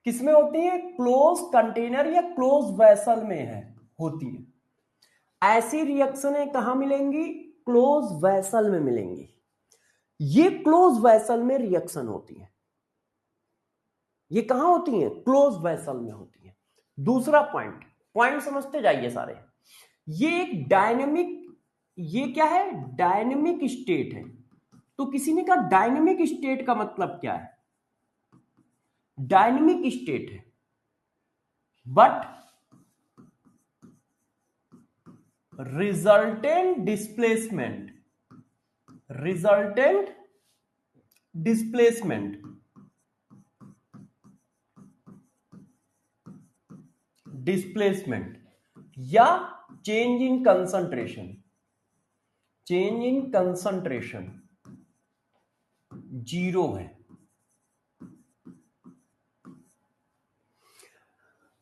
किसमें होती है? क्लोज कंटेनर या क्लोज वेसल में है होती है। ऐसी रिएक्शनें कहां मिलेंगी? क्लोज वेसल में मिलेंगी। ये क्लोज वेसल में रिएक्शन होती है। ये कहां होती है? क्लोज वेसल में होती है। दूसरा पॉइंट समझते जाइए सारे। ये एक डायनेमिक, ये क्या है? डायनेमिक स्टेट है। तो किसी ने कहा डायनेमिक स्टेट का मतलब क्या है? डायनेमिक स्टेट है बट रिजल्टेंट डिस्प्लेसमेंट या चेंज इन कंसंट्रेशन जीरो है।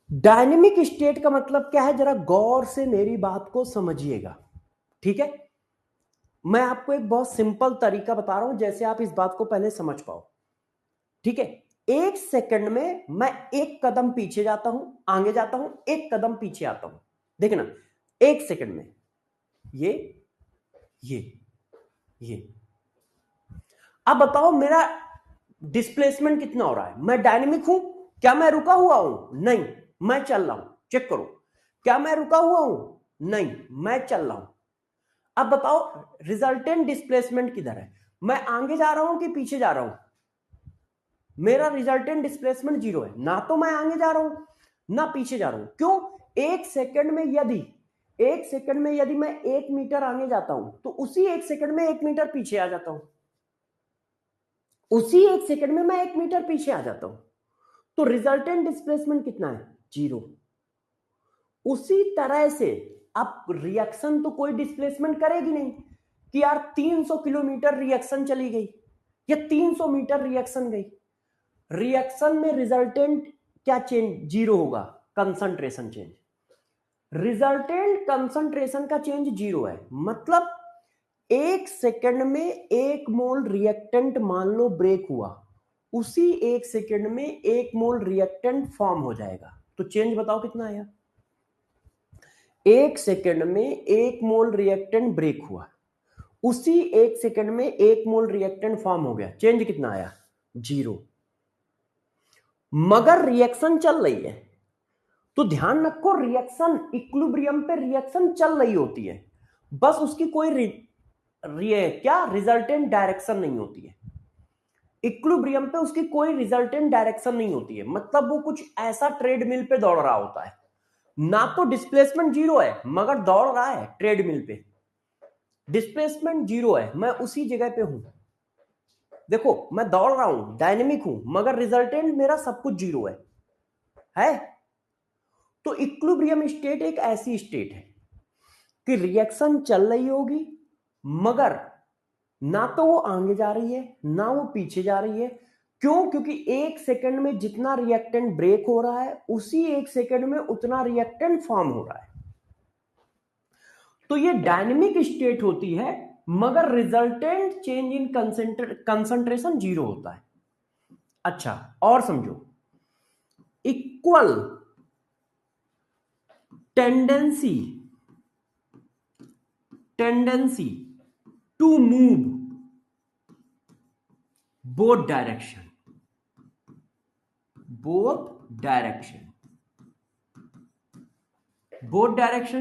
डायनेमिक स्टेट का मतलब क्या है? जरा गौर से मेरी बात को समझिएगा, ठीक है? मैं आपको एक बहुत सिंपल तरीका बता रहा हूं जैसे आप इस बात को पहले समझ पाओ, ठीक है? एक सेकंड में मैं एक कदम पीछे जाता हूं, आगे जाता हूं, एक कदम पीछे आता हूं। देखना, एक सेकंड में ये अब बताओ मेरा डिस्प्लेसमेंट कितना हो रहा है? मैं डायनेमिक हूं? क्या मैं रुका हुआ हूं? नहीं, मैं चल रहा हूं। चेक करो, क्या मैं रुका हुआ हूं? नहीं, मैं चल रहा हूं। अब बताओ रिजल्टेंट डिस्प्लेसमेंट किधर है? मैं आगे जा रहा हूं कि पीछे जा रहा हूं? मेरा रिजल्टेंट डिस्प्लेसमेंट जीरो है। ना तो मैं आगे जा रहा हूं ना पीछे जा रहा हूं। क्यों? एक सेकंड में यदि मैं 1 मीटर आगे जाता हूं तो उसी 1 सेकंड में 1 मीटर पीछे आ जाता हूं। उसी 1 सेकंड में मैं 1 मीटर पीछे आ जाता हूं। तो रिजल्टेंट डिस्प्लेसमेंट कितना है? जीरो। उसी तरह से अब रिएक्शन तो कोई डिस्प्लेसमेंट करेगी नहीं कि यार 300 किलोमीटर रिएक्शन चली गई या 300 मीटर रिएक्शन गई। रिएक्शन में रिजल्टेंट क्या चेंज? जीरो होगा, कंसंट्रेशन चेंज। रिजल्टेंट कंसंट्रेशन का चेंज जीरो है। मतलब 1 सेकंड में 1 मोल रिएक्टेंट मान लो ब्रेक हुआ, उसी 1 सेकंड में 1 मोल रिएक्टेंट फॉर्म हो जाएगा। तो चेंज बताओ कितना आया? 1 सेकंड में 1 मोल रिएक्टेंट ब्रेक हुआ, उसी 1 सेकंड में 1 मोल रिएक्टेंट फॉर्म हो गया। चेंज कितना आया? जीरो। मगर रिएक्शन चल रही है। तो ध्यान रखो, रिएक्शन इक्विलिब्रियम पे रिएक्शन चल रही होती है, बस उसकी कोई रिजल्टेंट डायरेक्शन नहीं होती है। इक्विलिब्रियम पे उसकी कोई रिजल्टेंट डायरेक्शन नहीं होती है। मतलब वो कुछ ऐसा ट्रेडमिल पे दौड़ रहा होता है, ना तो डिस्प्लेसमेंट जीरो है मगर दौड़ रहा है ट्रेडमिल पे। डिस्प्लेसमेंट जीरो है, मैं उसी जगह पे हूं। देखो मैं दौड़ रहा हूं, डायनेमिक हूं, मगर रिजल्टेंट मेरा सब कुछ जीरो है? तो इक्विलिब्रियम स्टेट एक ऐसी स्टेट है कि रिएक्शन चल रही होगी मगर ना तो वो आगे जा रही है ना वो पीछे जा रही है। क्यों? क्योंकि 1 सेकंड में जितना रिएक्टेंट ब्रेक हो रहा है उसी 1 सेकंड में उतना रिएक्टेंट फॉर्म हो रहा है। तो ये डायनेमिक स्टेट होती है मगर resultant change in concentration zero होता है। अच्छा और समझो, equal tendency to move both direction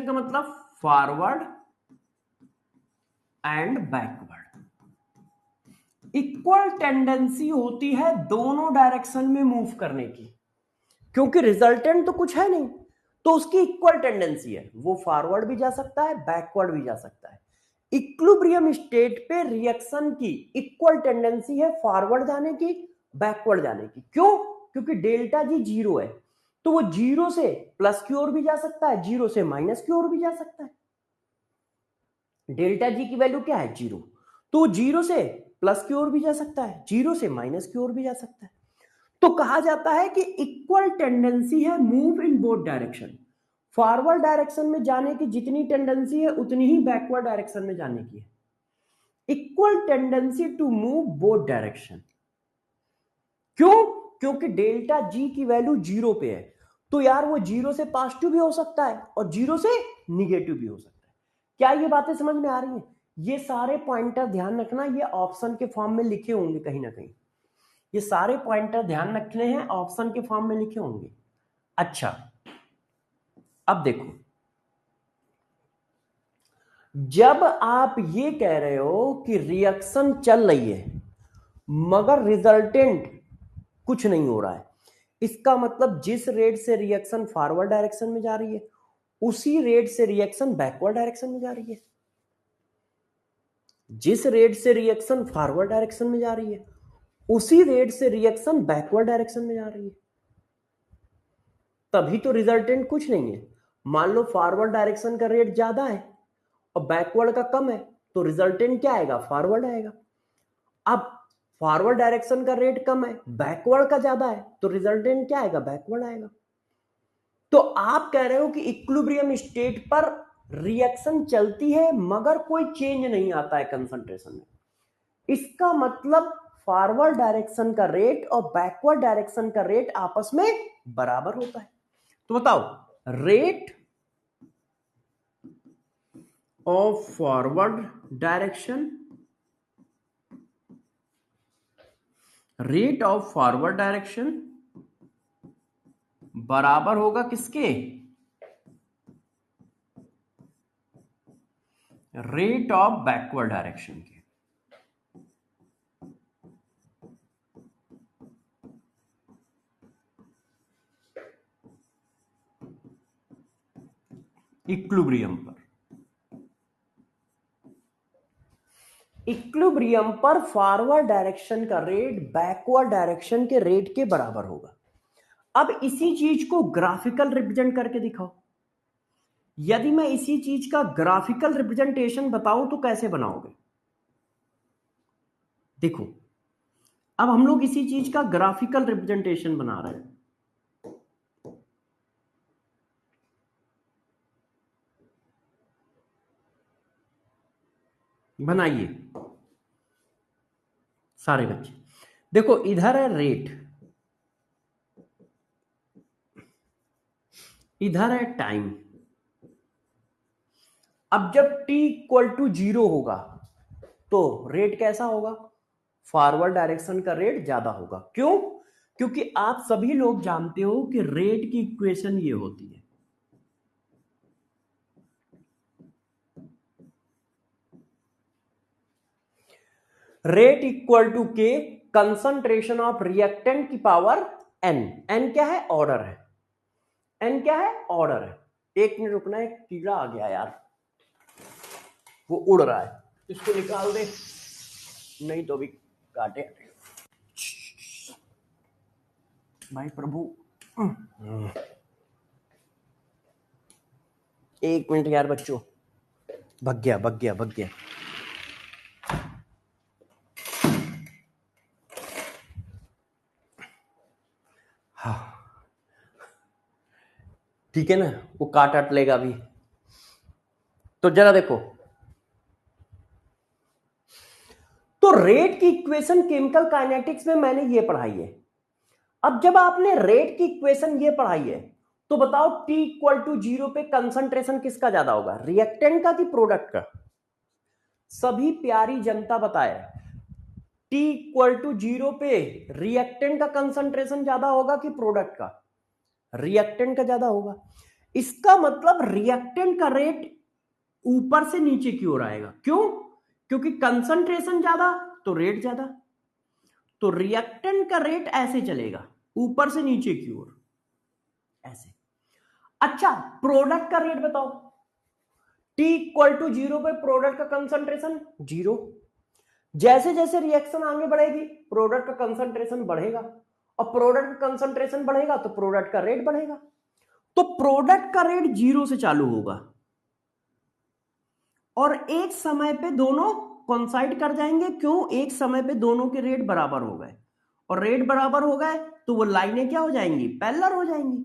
का मतलब forward and backward. Equal tendency होती है दोनों डायरेक्शन में मूव करने की, क्योंकि रिजल्टेंट तो कुछ है नहीं, तो उसकी इक्वल टेंडेंसी है। वो फॉरवर्ड भी जा सकता है, बैकवर्ड भी जा सकता है। इक्विलिब्रियम स्टेट पे रिएक्शन की इक्वल टेंडेंसी है फॉरवर्ड जाने की, बैकवर्ड जाने की। क्यों? क्योंकि डेल्टा जी जीरो है, तो वो जीरो से प्लस की ओर भी जा सकता है, जीरो से माइनस की ओर भी जा सकता है। डेल्टा जी की वैल्यू क्या है? जीरो। तो जीरो से प्लस की ओर भी जा सकता है, जीरो से माइनस की ओर भी जा सकता है। तो कहा जाता है कि इक्वल टेंडेंसी है move in both direction. Forward direction में जाने की जितनी टेंडेंसी है उतनी ही बैकवर्ड डायरेक्शन में जाने की है। Equal tendency to move both direction. क्यों? क्योंकि डेल्टा जी की वैल्यू 0 पे है, तो यार वो 0 से पॉजिटिव भी हो सकता है और 0 से निगेटिव भी हो सकता है। क्या ये बातें समझ में आ रही हैं? ये सारे पॉइंटर ध्यान रखना, ये ऑप्शन के फॉर्म में लिखे होंगे कहीं ना कहीं, ये सारे पॉइंटर ध्यान रखने हैं, ऑप्शन के फॉर्म में लिखे होंगे। अच्छा, अब देखो, जब आप ये कह रहे हो कि रिएक्शन चल रही है मगर रिजल्टेंट कुछ नहीं हो रहा है, इसका मतलब जिस रेट से रिएक्शन फॉरवर्ड डायरेक्शन में जा रही है उसी रेट से रिएक्शन बैकवर्ड डायरेक्शन में जा रही है। जिस रेट से रिएक्शन फॉरवर्ड डायरेक्शन में जा रही है उसी रेट से रिएक्शन बैकवर्ड डायरेक्शन में जा रही है, तभी तो रिजल्टेंट कुछ नहीं है। मान लो फॉरवर्ड डायरेक्शन का रेट ज्यादा है और बैकवर्ड का कम है, तो रिजल्टेंट क्या आएगा? फॉरवर्ड आएगा। अब फॉरवर्ड डायरेक्शन का रेट कम है, बैकवर्ड का ज्यादा है, तो रिजल्टेंट क्या आएगा? बैकवर्ड आएगा। तो आप कह रहे हो कि इक्विलिब्रियम स्टेट पर रिएक्शन चलती है मगर कोई चेंज नहीं आता है कंसंट्रेशन में। इसका मतलब फॉरवर्ड डायरेक्शन का रेट और बैकवर्ड डायरेक्शन का रेट आपस में बराबर होता है। तो बताओ, rate of forward direction, rate of forward direction बराबर होगा किसके? रेट ऑफ बैकवर्ड डायरेक्शन के। इक्विलिब्रियम पर, इक्विलिब्रियम पर फॉरवर्ड डायरेक्शन का रेट बैकवर्ड डायरेक्शन के रेट के बराबर होगा। अब इसी चीज को ग्राफिकल रिप्रेजेंट करके दिखाओ। यदि मैं इसी चीज का ग्राफिकल रिप्रेजेंटेशन बताऊं तो कैसे बनाओगे? देखो, अब हम लोग इसी चीज का ग्राफिकल रिप्रेजेंटेशन बना रहे हैं। बनाइए सारे बच्चे। देखो, इधर है रेट, इधर है टाइम। अब जब t इक्वल टू 0 होगा तो रेट कैसा होगा? फॉरवर्ड डायरेक्शन का रेट ज्यादा होगा। क्यों? क्योंकि आप सभी लोग जानते हो कि रेट की इक्वेशन ये होती है, रेट इक्वल टू के कंसंट्रेशन ऑफ रिएक्टेंट की पावर n। n क्या है? ऑर्डर है। n क्या है? ऑर्डर है। एक मिनट रुकना, एक कीड़ा आ गया यार, वो उड़ रहा है, इसको निकाल दे, नहीं तो भी काटे भाई प्रभु। एक मिनट यार बच्चों, भग गया भग गया भग गया। हाँ ठीक है ना, वो काट लेगा अभी। तो जरा देखो, तो रेट की इक्वेशन केमिकल काइनेटिक्स में मैंने ये पढ़ाई है। अब जब आपने रेट की इक्वेशन ये पढ़ाई है तो बताओ t इक्वल टू 0 पे कंसंट्रेशन किसका ज्यादा होगा? रिएक्टेंट का कि प्रोडक्ट का? सभी प्यारी जनता बताए, t इक्वल टू 0 पे रिएक्टेंट का कंसंट्रेशन ज्यादा होगा कि प्रोडक्ट का? रिएक्टेंट का ज्यादा होगा। इसका मतलब रिएक्टेंट का रेट ऊपर से नीचे की ओर आएगा। क्यों? क्योंकि कंसंट्रेशन ज्यादा तो रेट ज्यादा, तो रिएक्टेंट का रेट ऐसे चलेगा ऊपर से नीचे की ओर, ऐसे। अच्छा, प्रोडक्ट का रेट बताओ। t इक्वल टू 0 पे प्रोडक्ट का कंसंट्रेशन 0। जैसे जैसे रिएक्शन आगे बढ़ेगी प्रोडक्ट का कंसंट्रेशन बढ़ेगा, और प्रोडक्ट का कंसंट्रेशन बढ़ेगा तो प्रोडक्ट का रेट बढ़ेगा। तो प्रोडक्ट का रेट 0 से चालू होगा और एक समय पे दोनों कोइंसाइड कर जाएंगे। क्यों? एक समय पे दोनों के रेट बराबर हो गए, और रेट बराबर हो गए तो वो लाइनें क्या हो जाएंगी? पैरेलल हो जाएंगी।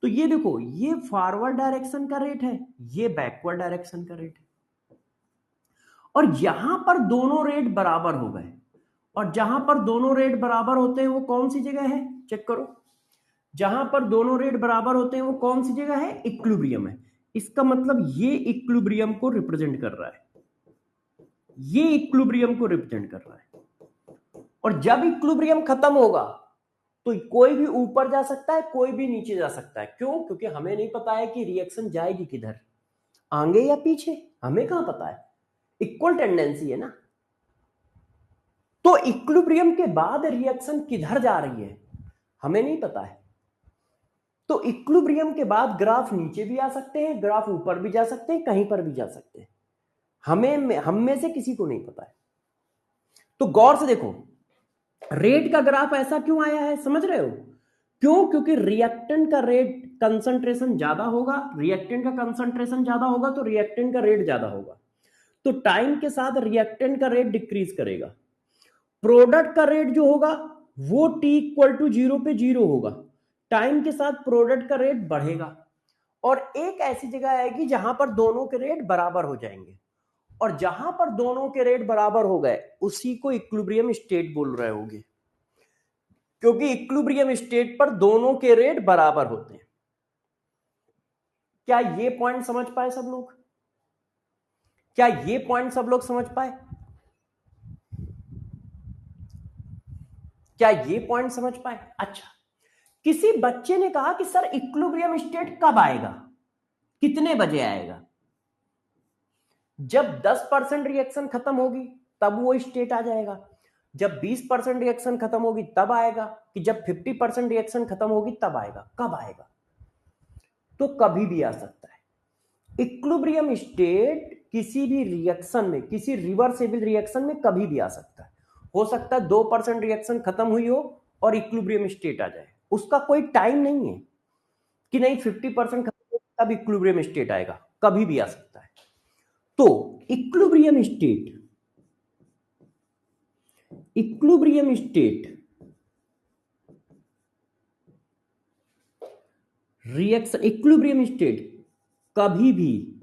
तो ये देखो, ये फॉरवर्ड डायरेक्शन का रेट है, ये बैकवर्ड डायरेक्शन का रेट है, और यहां पर दोनों रेट बराबर हो गए। और जहां पर दोनों रेट बराबर होते हैं वो कौन सी जगह है? चेक करो, जहां पर दोनों रेट बराबर होते हैं वो कौन सी जगह है, इक्विलिब्रियम है। इसका मतलब ये इक्विलिब्रियम को रिप्रेजेंट कर रहा है, ये इक्विलिब्रियम को रिप्रेजेंट कर रहा है। और जब इक्विलिब्रियम खत्म होगा तो कोई भी ऊपर जा सकता है, कोई भी नीचे जा सकता है। क्यों? क्योंकि हमें नहीं पता है कि रिएक्शन जाएगी किधर, आगे या पीछे, हमें कहां पता है, इक्वल टेंडेंसी है ना। तो इक्विलिब्रियम के बाद रिएक्शन किधर जा रही है हमें नहीं पता है। तो इक्विलिब्रियम के बाद ग्राफ नीचे भी आ सकते हैं, ग्राफ ऊपर भी जा सकते हैं, कहीं पर भी जा सकते हैं, हम में से किसी को नहीं पता है। तो गौर से देखो, रेट का ग्राफ ऐसा क्यों आया है, समझ रहे हो? क्यों? क्योंकि रिएक्टेंट का रेट कंसंट्रेशन ज्यादा होगा, रिएक्टेंट का कंसंट्रेशन ज्यादा होगा तो रिएक्टेंट का रेट ज्यादा होगा। तो टाइम के साथ रिएक्टेंट का रेट डिक्रीज करेगा, प्रोडक्ट का रेट जो होगा वो टी इक्वल टू 0 पे 0 होगा, टाइम के साथ प्रोडक्ट का रेट बढ़ेगा। और एक ऐसी जगह आएगी जहां पर दोनों के रेट बराबर हो जाएंगे, और जहां पर दोनों के रेट बराबर हो गए उसी को इक्विलिब्रियम स्टेट बोल रहे होंगे, क्योंकि इक्विलिब्रियम स्टेट पर दोनों के रेट बराबर होते हैं। क्या ये पॉइंट समझ पाए सब लोग? क्या ये पॉइंट सब लोग समझ पाए? क्या ये पॉइंट समझ पाए? अच्छा, किसी बच्चे ने कहा कि सर इक्विलिब्रियम स्टेट कब आएगा, कितने बजे आएगा? जब 10% रिएक्शन खत्म होगी तब वो स्टेट आ जाएगा, जब 20% रिएक्शन खत्म होगी तब आएगा, कि जब 50% रिएक्शन खत्म होगी तब आएगा। कब आएगा? तो कभी भी आ सकता है। इक्विलिब्रियम स्टेट किसी भी रिएक्शन में, किसी रिवर्सिबल रिएक्शन में कभी भी आ सकता है। हो सकता है 2% रिएक्शन खत्म हुई हो और इक्विलिब्रियम स्टेट आ जाए, उसका कोई टाइम नहीं है कि नहीं 50% खत्म हो तब इक्विलिब्रियम स्टेट आएगा, कभी भी आ सकता है। तो equilibrium state, equilibrium state reaction, equilibrium state कभी भी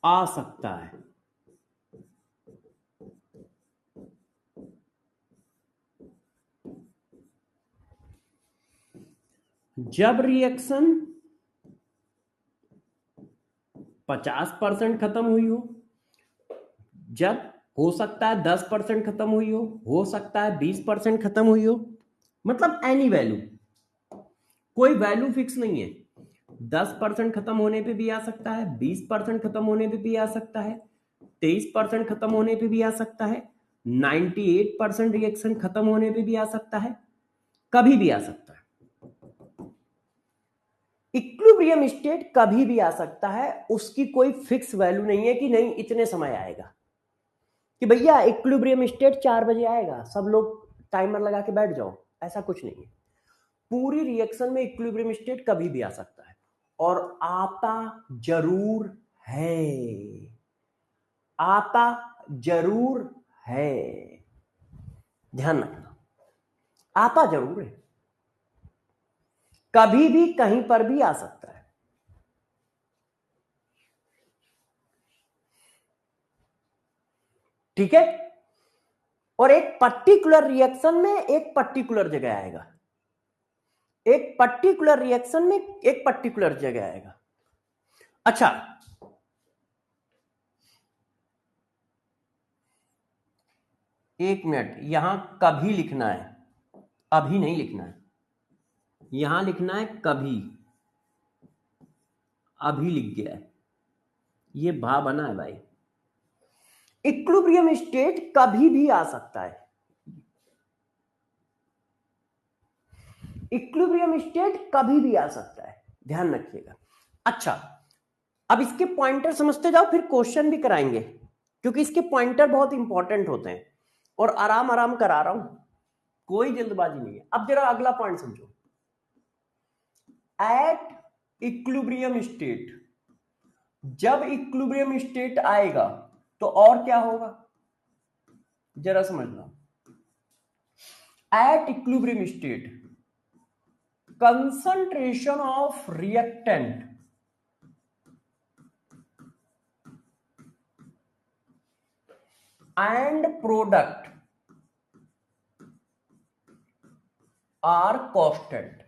आ सकता है। जब रिएक्शन 50% खत्म हुई हो, जब हो सकता है 10% खत्म हुई हो सकता है 20% खत्म हुई हो, मतलब एनी वैल्यू, कोई वैल्यू फिक्स नहीं है। 10% खत्म होने पे भी आ सकता है, 20% खत्म होने पे भी आ सकता है, 23% खत्म होने पे भी आ सकता है, 98% रिएक्शन खत्म होने पे भी आ सकता है, कभी भी आ सकता है। इक्विलिब्रियम स्टेट कभी भी आ सकता है, उसकी कोई फिक्स वैल्यू नहीं है कि नहीं इतने समय आएगा, कि भैया इक्विलिब्रियम स्टेट 4 बजे आएगा, सब लोग टाइमर लगा के बैठ जाओ, ऐसा कुछ नहीं है। पूरी रिएक्शन में इक्विलिब्रियम स्टेट कभी भी आ सकता है, और आता जरूर है, आता जरूर है, ध्यान रखना, आता जरूर है, कभी भी कहीं पर भी आ सकता है। ठीक है? और एक पर्टिकुलर रिएक्शन में एक पर्टिकुलर जगह आएगा, एक पर्टिकुलर रिएक्शन में एक पर्टिकुलर जगह आएगा। अच्छा, एक मिनट, यहां कभी लिखना है, अभी नहीं लिखना है, यहां लिखना है कभी, अभी लिख गया है, ये भा बना है भाई। इक्विलिब्रियम स्टेट कभी भी आ सकता है, इक्विलिब्रियम स्टेट कभी भी आ सकता है, ध्यान रखिएगा। अच्छा, अब इसके पॉइंटर समझते जाओ, फिर क्वेश्चन भी कराएंगे, क्योंकि इसके पॉइंटर बहुत इंपॉर्टेंट होते हैं, और आराम आराम करा रहा हूं, कोई जल्दबाजी नहीं है। अब जरा अगला पॉइंट समझो, एट इक्विलिब्रियम स्टेट, जब इक्विलिब्रियम स्टेट आएगा तो और क्या होगा, जरा समझना। At equilibrium state concentration of reactant and product are constant.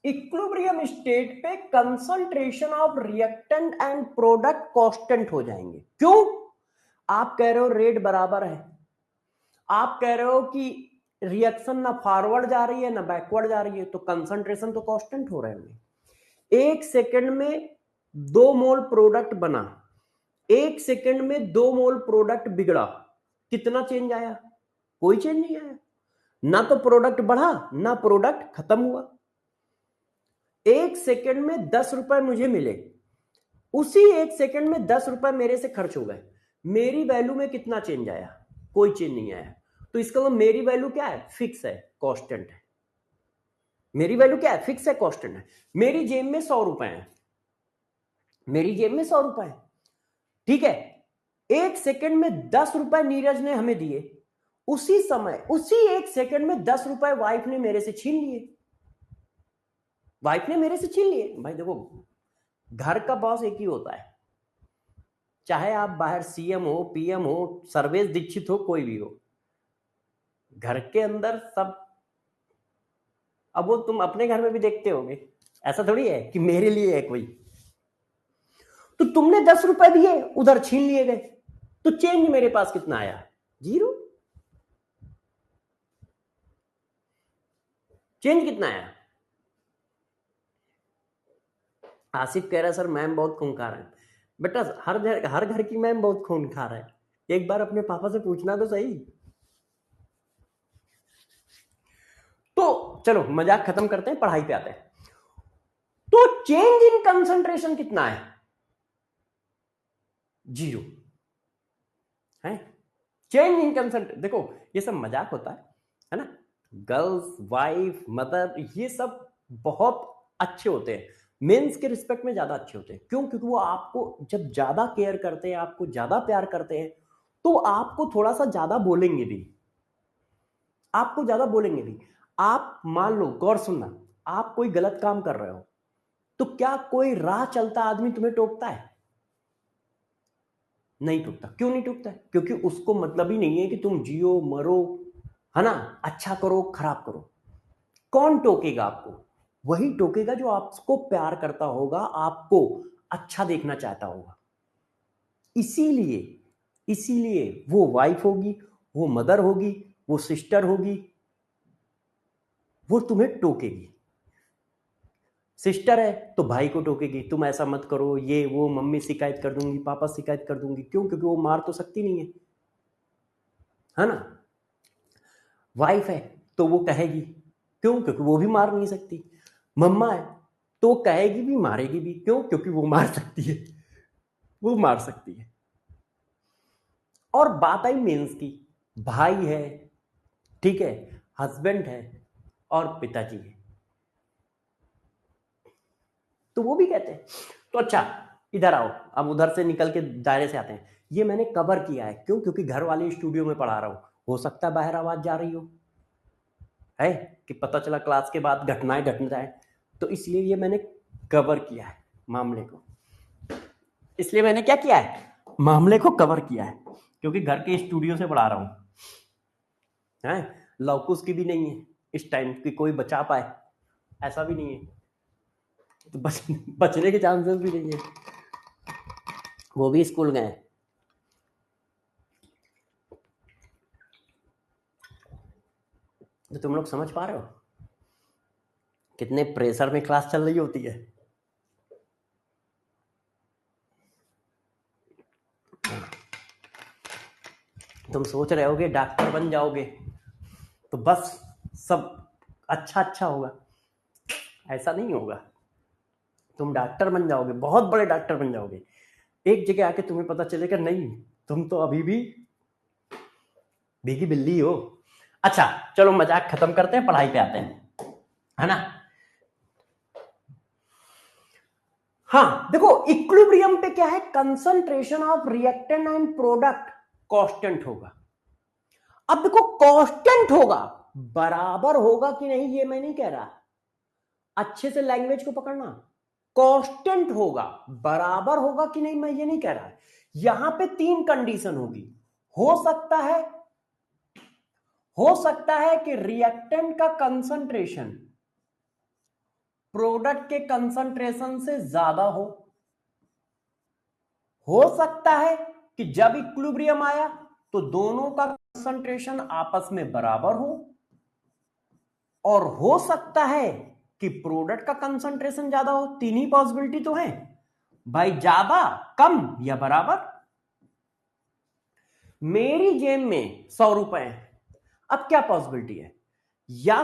Equilibrium state पे concentration of reactant and product constant हो जाएंगे। क्यों? आप कह रहे हो रेट बराबर है, आप कह रहे हो कि रिएक्शन ना फॉरवर्ड जा रही है ना बैकवर्ड जा रही है, तो कंसंट्रेशन तो कांस्टेंट हो रहे होंगे। 1 सेकंड में 2 मोल प्रोडक्ट बना, 1 सेकंड में 2 मोल प्रोडक्ट बिगड़ा, कितना चेंज आया? कोई चेंज नहीं आया। ना तो प्रोडक्ट बढ़ा ना प्रोडक्ट खत्म हुआ। 1 सेकंड में 10 रुपए मुझे मिले, उसी 1 सेकंड में 10 रुपए मेरे से खर्च हो गए, मेरी वैल्यू में कितना चेंज आया? कोई चेंज नहीं आया। तो इसका मतलब मेरी वैल्यू क्या है? फिक्स है, कांस्टेंट है। मेरी वैल्यू क्या है? फिक्स है, कांस्टेंट है। मेरी जेब में 100 रुपए है, मेरी जेब में 100 रुपए है, ठीक है। 1 सेकंड में 10 रुपए नीरज ने हमें दिए, उसी समय उसी 1 सेकंड में 10 रुपए वाइफ ने मेरे से छीन लिए, वाइफ ने मेरे से छीन लिए। भाई देखो, घर का बॉस एक ही होता है, चाहे आप बाहर सीएम हो, पीएम हो, सर्वेश दीक्षित हो, कोई भी हो, घर के अंदर सब। अब वो तुम अपने घर में भी देखते होगे, ऐसा थोड़ी है कि मेरे लिए है कोई। तो तुमने 10 रुपए दिए, उधर छीन लिए गए, तो चेंज मेरे पास कितना आया? 0। चेंज कितना आया? आसिफ कह रहा है सर मैम बहुत खून खा रहे हैं। बेटा हर घर की मैम बहुत खून खा रहा है, एक बार अपने पापा से पूछना तो सही। तो चलो मजाक खत्म करते हैं, पढ़ाई पे आते हैं। तो चेंज इन कंसंट्रेशन कितना है? 0 है। चेंज इन कंसंट्रेशन, देखो ये सब मजाक होता है ना। गर्ल्स, वाइफ, मदर, ये सब बहुत अच्छे होते हैं, मेंस के रिस्पेक्ट में ज्यादा अच्छे होते हैं। क्यों? क्योंकि वो आपको जब ज्यादा केयर करते हैं, आपको ज्यादा प्यार करते हैं, तो आपको थोड़ा सा ज्यादा बोलेंगे भी, आपको ज्यादा बोलेंगे भी। आप मान लो, गौर सुनना, आप कोई गलत काम कर रहे हो, तो क्या कोई राह चलता आदमी तुम्हें टोकता है? नहीं टोकता। क्यों नहीं टोकता है? क्योंकि उसको मतलब ही नहीं है कि तुम जियो मरो, है ना, अच्छा करो खराब करो। कौन टोकेगा आपको? वही टोकेगा जो आपको प्यार करता होगा, आपको अच्छा देखना चाहता होगा। इसीलिए इसीलिए वो वाइफ होगी, वो मदर होगी, वो सिस्टर होगी, वो तुम्हें टोकेगी। सिस्टर है तो भाई को टोकेगी, तुम ऐसा मत करो, ये वो, मम्मी शिकायत कर दूंगी, पापा शिकायत कर दूंगी। क्यों? क्योंकि वो मार तो सकती नहीं है ना। वाइफ है तो वो कहेगी, क्यों? क्योंकि वो भी मार नहीं सकती। मम्मा है तो कहेगी भी, मारेगी भी। क्यों? क्योंकि वो मार सकती है, वो मार सकती है। और बात आई मेंस की, भाई है, ठीक है, हस्बैंड है और पिताजी है, तो वो भी कहते हैं। तो अच्छा इधर आओ, अब उधर से निकल के दायरे से आते हैं। ये मैंने कवर किया है, क्यों? क्योंकि घर वाले स्टूडियो में पढ़ा रहा हूं, हो सकता है बाहर आवाज जा रही हो, है कि पता चला क्लास के बाद घटनाएं घट जाए, तो इसलिए ये मैंने कवर किया है मामले को। इसलिए मैंने क्या किया है? मामले को कवर किया है, क्योंकि घर के स्टूडियो से पढ़ा रहा हूं, है। लौकुश की भी नहीं है इस टाइम कि कोई बचा पाए, ऐसा भी नहीं है, तो बचने के चांसेस भी नहीं है। वो भी स्कूल गए। तो तुम लोग समझ पा रहे हो कितने प्रेशर में क्लास चल रही होती है। तुम सोच रहे होगे डॉक्टर बन जाओगे तो बस सब अच्छा अच्छा होगा, ऐसा नहीं होगा। तुम डॉक्टर बन जाओगे, बहुत बड़े डॉक्टर बन जाओगे, एक जगह आके तुम्हें पता चलेगा नहीं, तुम तो अभी भी भीगी बिल्ली हो। अच्छा चलो मजाक खत्म करते हैं, पढ़ाई पे आते हैं, है ना। हाँ देखो, इक्विलिब्रियम पे क्या है? Concentration of reactant and product constant होगा। अब देखो कांस्टेंट होगा, बराबर होगा कि नहीं ये मैं नहीं कह रहा, अच्छे से लैंग्वेज को पकड़ना। कांस्टेंट होगा, बराबर होगा कि नहीं मैं ये नहीं कह रहा। यहां पे 3 कंडीशन होगी। हो सकता है कि रिएक्टेंट का कंसंट्रेशन प्रोडक्ट के कंसंट्रेशन से ज्यादा हो सकता है कि जब इक्विलिब्रियम आया तो दोनों का कंसंट्रेशन आपस में बराबर और हो सकता है कि प्रोडक्ट का कंसंट्रेशन ज्यादा हो। तीन ही पॉसिबिलिटी तो है भाई, ज्यादा, कम या बराबर। मेरी जेब में 100 रुपए है, अब क्या पॉसिबिलिटी है? या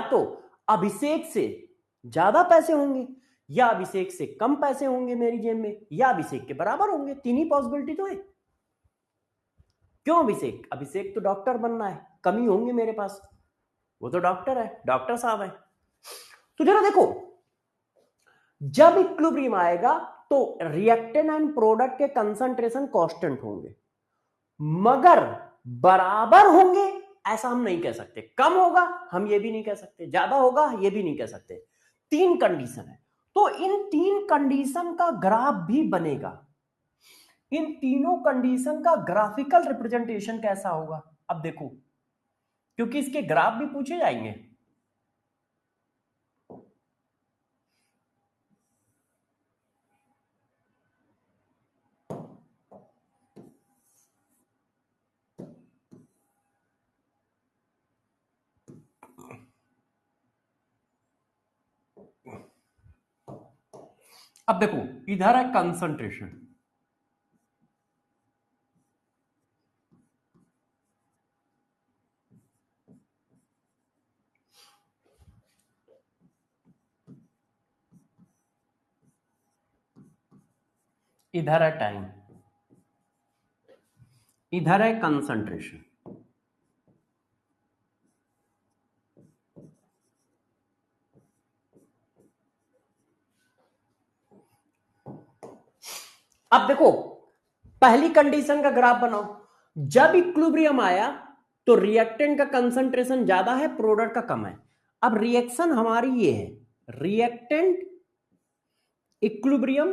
तो अभिषेक से ज्यादा पैसे होंगे या अभिषेक से कम पैसे होंगे मेरी जेब में, या अभिषेक के बराबर होंगे। तीन ही पॉसिबिलिटी तो है। क्यों अभिषेक तो डॉक्टर बनना है, कमी होंगे मेरे पास, वो तो डॉक्टर है, डॉक्टर साहब है। तो जरा देखो, जब इक्विलिब्रियम आएगा तो रिएक्टेंट एंड प्रोडक्ट के कंसंट्रेशन कांस्टेंट होंगे, मगर बराबर होंगे ऐसा हम नहीं कह सकते। कम होगा हम ये भी नहीं कह सकते, ज्यादा होगा ये भी नहीं कह सकते। तीन कंडीशन है, तो इन तीन कंडीशन का ग्राफ भी बनेगा। इन तीनों कंडीशन का ग्राफिकल रिप्रेजेंटेशन कैसा होगा, अब देखो, क्योंकि इसके ग्राफ भी पूछे जाएंगे। अब देखो, इधर है कंसंट्रेशन, इधर है टाइम, इधर है कंसंट्रेशन। अब देखो, पहली कंडीशन का ग्राफ बनाओ। जब इक्विलिब्रियम आया तो रिएक्टेंट का कंसंट्रेशन ज्यादा है, प्रोडक्ट का कम है। अब रिएक्शन हमारी ये है, रिएक्टेंट, इक्विलिब्रियम,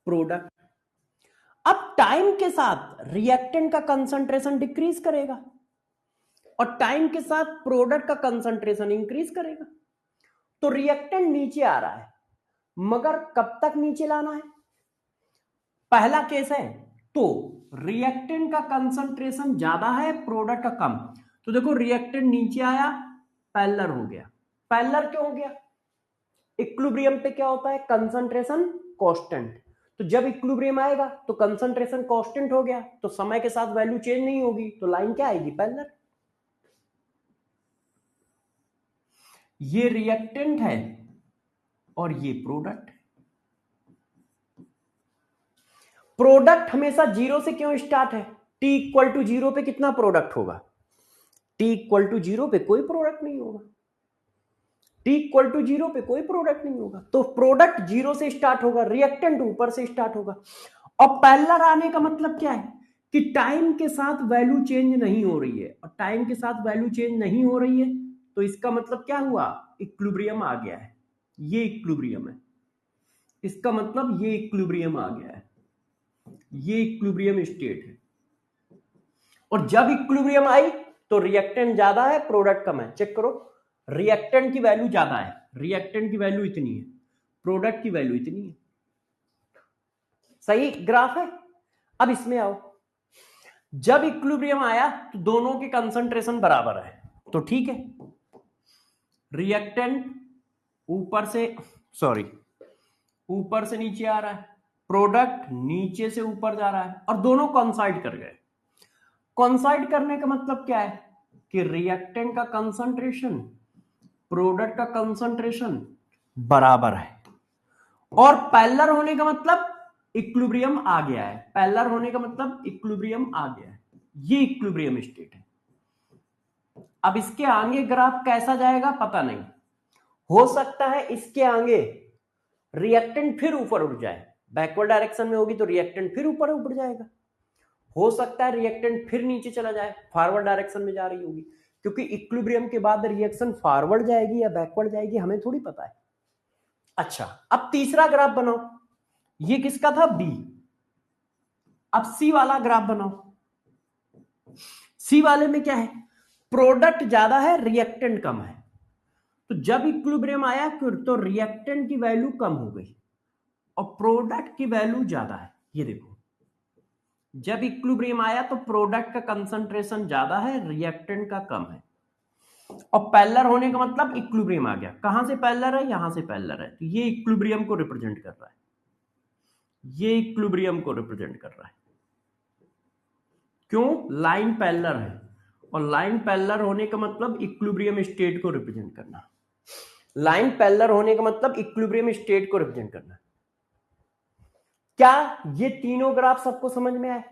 प्रोडक्ट। अब टाइम के साथ रिएक्टेंट का कंसंट्रेशन डिक्रीज करेगा और टाइम के साथ प्रोडक्ट का कंसंट्रेशन इंक्रीज करेगा। तो रिएक्टेंट नीचे आ रहा है, मगर कब तक नीचे लाना है? पहला केस है तो रिएक्टेंट का कंसंट्रेशन ज्यादा है, प्रोडक्ट का कम। तो देखो, रिएक्टेंट नीचे आया, पैरेलल हो गया। पैरेलल क्यों हो गया? इक्विलिब्रियम पे क्या होता है? Concentration constant. तो जब इक्विलिब्रियम आएगा तो कंसंट्रेशन कांस्टेंट हो गया, तो समय के साथ वैल्यू चेंज नहीं होगी, तो लाइन क्या आएगी? पैरेलल। ये रिएक्टेंट है और ये प्रोडक्ट। प्रोडक्ट हमेशा जीरो से क्यों स्टार्ट है? टी इक्वल टू जीरो पे कितना प्रोडक्ट होगा? टी इक्वल टू जीरो पे कोई प्रोडक्ट नहीं होगा। टी इक्वल टू जीरो पे कोई प्रोडक्ट नहीं होगा, तो प्रोडक्ट जीरो से स्टार्ट होगा, रिएक्टेंट ऊपर से स्टार्ट होगा। और पैरेलल आने का मतलब क्या है? कि टाइम के साथ वैल्यू चेंज नहीं हो रही है, और टाइम के साथ वैल्यू चेंज नहीं हो रही है तो इसका मतलब क्या हुआ? इक्विलिब्रियम आ गया है। ये इक्विलिब्रियम है, इसका मतलब ये इक्विलिब्रियम आ गया है, ये इक्विलिब्रियम स्टेट है। और जब इक्विलिब्रियम आई तो रिएक्टेंट ज्यादा है, प्रोडक्ट कम है। चेक करो, रिएक्टेंट की वैल्यू ज्यादा है, रिएक्टेंट की वैल्यू इतनी है, प्रोडक्ट की वैल्यू इतनी है। सही ग्राफ है। अब इसमें आओ, जब इक्विलिब्रियम आया तो दोनों के कंसंट्रेशन बराबर है, तो ठीक है। रिएक्टेंट ऊपर से नीचे आ रहा है, प्रोडक्ट नीचे से ऊपर जा रहा है, और दोनों कॉन्साइड कर गए। कॉन्साइड करने का मतलब क्या है? कि रिएक्टेंट का कंसंट्रेशन, प्रोडक्ट का कंसंट्रेशन बराबर है। और पैरेलल होने का मतलब इक्विलिब्रियम आ गया है, पैरेलल होने का मतलब इक्विलिब्रियम आ गया है। ये इक्विलिब्रियम स्टेट है। अब इसके आगे ग्राफ कैसा जाएगा पता नहीं, हो सकता है इसके आगे रिएक्टेंट फिर ऊपर उठ जाए, बैकवर्ड डायरेक्शन में होगी तो रिएक्टेंट फिर ऊपर उठ जाएगा। हो सकता है रिएक्टेंट फिर नीचे चला जाए, फॉरवर्ड डायरेक्शन में जा रही होगी, क्योंकि इक्विलिब्रियम के बाद रिएक्शन फॉरवर्ड जाएगी या बैकवर्ड जाएगी हमें थोड़ी पता है। अच्छा, अब तीसरा ग्राफ बनाओ। ये किसका था? बी। अब सी वाला ग्राफ बनाओ। सी वाले में क्या है, प्रोडक्ट ज्यादा है रिएक्टेंट कम है, तो जब इक्विलिब्रियम आया तो रिएक्टेंट की वैल्यू कम हो गई और प्रोडक्ट की वैल्यू ज्यादा है। ये देखो, जब इक्विलिब्रियम आया तो प्रोडक्ट का कंसंट्रेशन ज्यादा है, रिएक्टेंट का कम है, और पैरेलल होने का मतलब इक्विलिब्रियम आ गया। कहां से पैरेलल है, यहां से पैरेलल है, तो ये इक्विलिब्रियम को रिप्रेजेंट कर रहा है, ये इक्विलिब्रियम को रिप्रेजेंट कर रहा है। क्यों, लाइन पैरेलल है, और लाइन पैरेलल होने का मतलब इक्विलिब्रियम स्टेट को रिप्रेजेंट करना। लाइन पैरेलल होने का मतलब इक्विलिब्रियम स्टेट को रिप्रेजेंट करना। क्या ये तीनों ग्राफ सबको समझ में आए?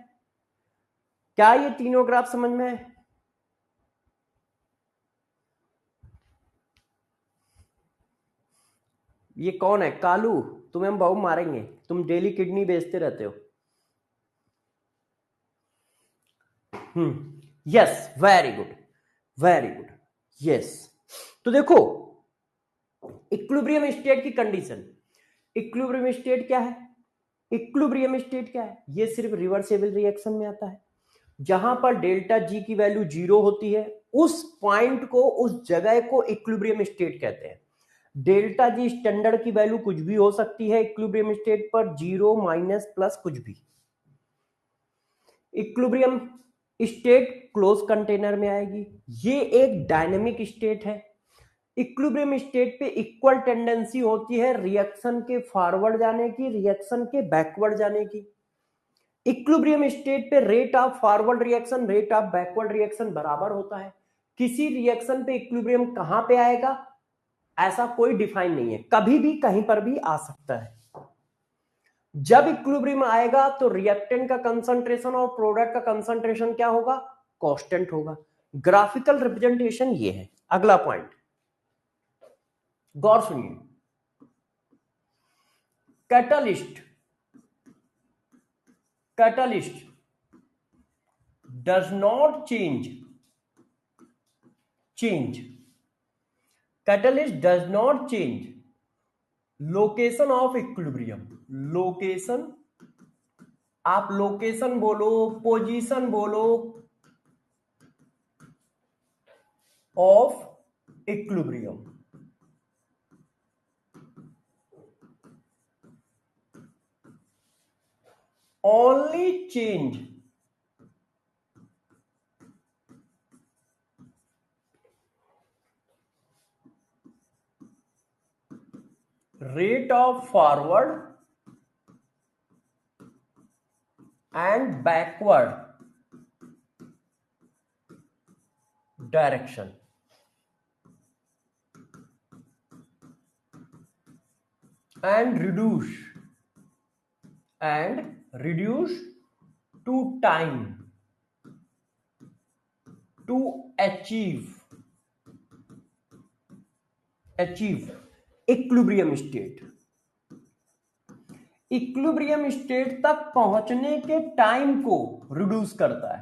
क्या ये तीनों ग्राफ समझ में आए? ये कौन है, कालू? तुम्हें हम बहु मारेंगे, तुम डेली किडनी बेचते रहते हो। Yes, very good, very good, yes. तो देखो, इक्विलिब्रियम स्टेट की कंडीशन, इक्विलिब्रियम स्टेट क्या है, इक्विलिब्रियम स्टेट क्या है, ये सिर्फ रिवर्सेबल रिएक्शन में आता है। जहां पर डेल्टा जी की वैल्यू 0 होती है, उस पॉइंट को, उस जगह को इक्विलिब्रियम स्टेट कहते हैं। डेल्टा जी स्टैंडर्ड की वैल्यू कुछ भी हो सकती है इक्विलिब्रियम स्टेट पर, 0 माइनस प्लस कुछ भी। इक्विलिब्रियम स्टेट क्लोज कंटेनर में आएगी। ये एक डायनेमिक स्टेट है। इक्विलिब्रियम स्टेट पे इक्वल टेंडेंसी होती है रिएक्शन के फॉरवर्ड जाने की, रिएक्शन के बैकवर्ड जाने की। इक्विलिब्रियम स्टेट पे rate of forward reaction, rate of backward reaction बराबर होता है। किसी रिएक्शन पे इक्विलिब्रियम कहां पे आएगा, ऐसा कोई डिफाइन नहीं है, कभी भी कहीं पर भी आ सकता है। जब इक्विलिब्रियम आएगा तो रिएक्टेंट का कंसंट्रेशन और प्रोडक्ट का कंसंट्रेशन क्या होगा, कांस्टेंट होगा। ग्राफिकल रिप्रेजेंटेशन ये है। अगला पॉइंट गौर सुनिए, catalyst, catalyst does not change, catalyst does not change location of equilibrium. Location, आप लोकेशन बोलो, पोजीशन बोलो, of equilibrium. Only change rate of forward and backward direction, and reduce to time to achieve equilibrium state. Equilibrium state तक पहुंचने के time को reduce करता है।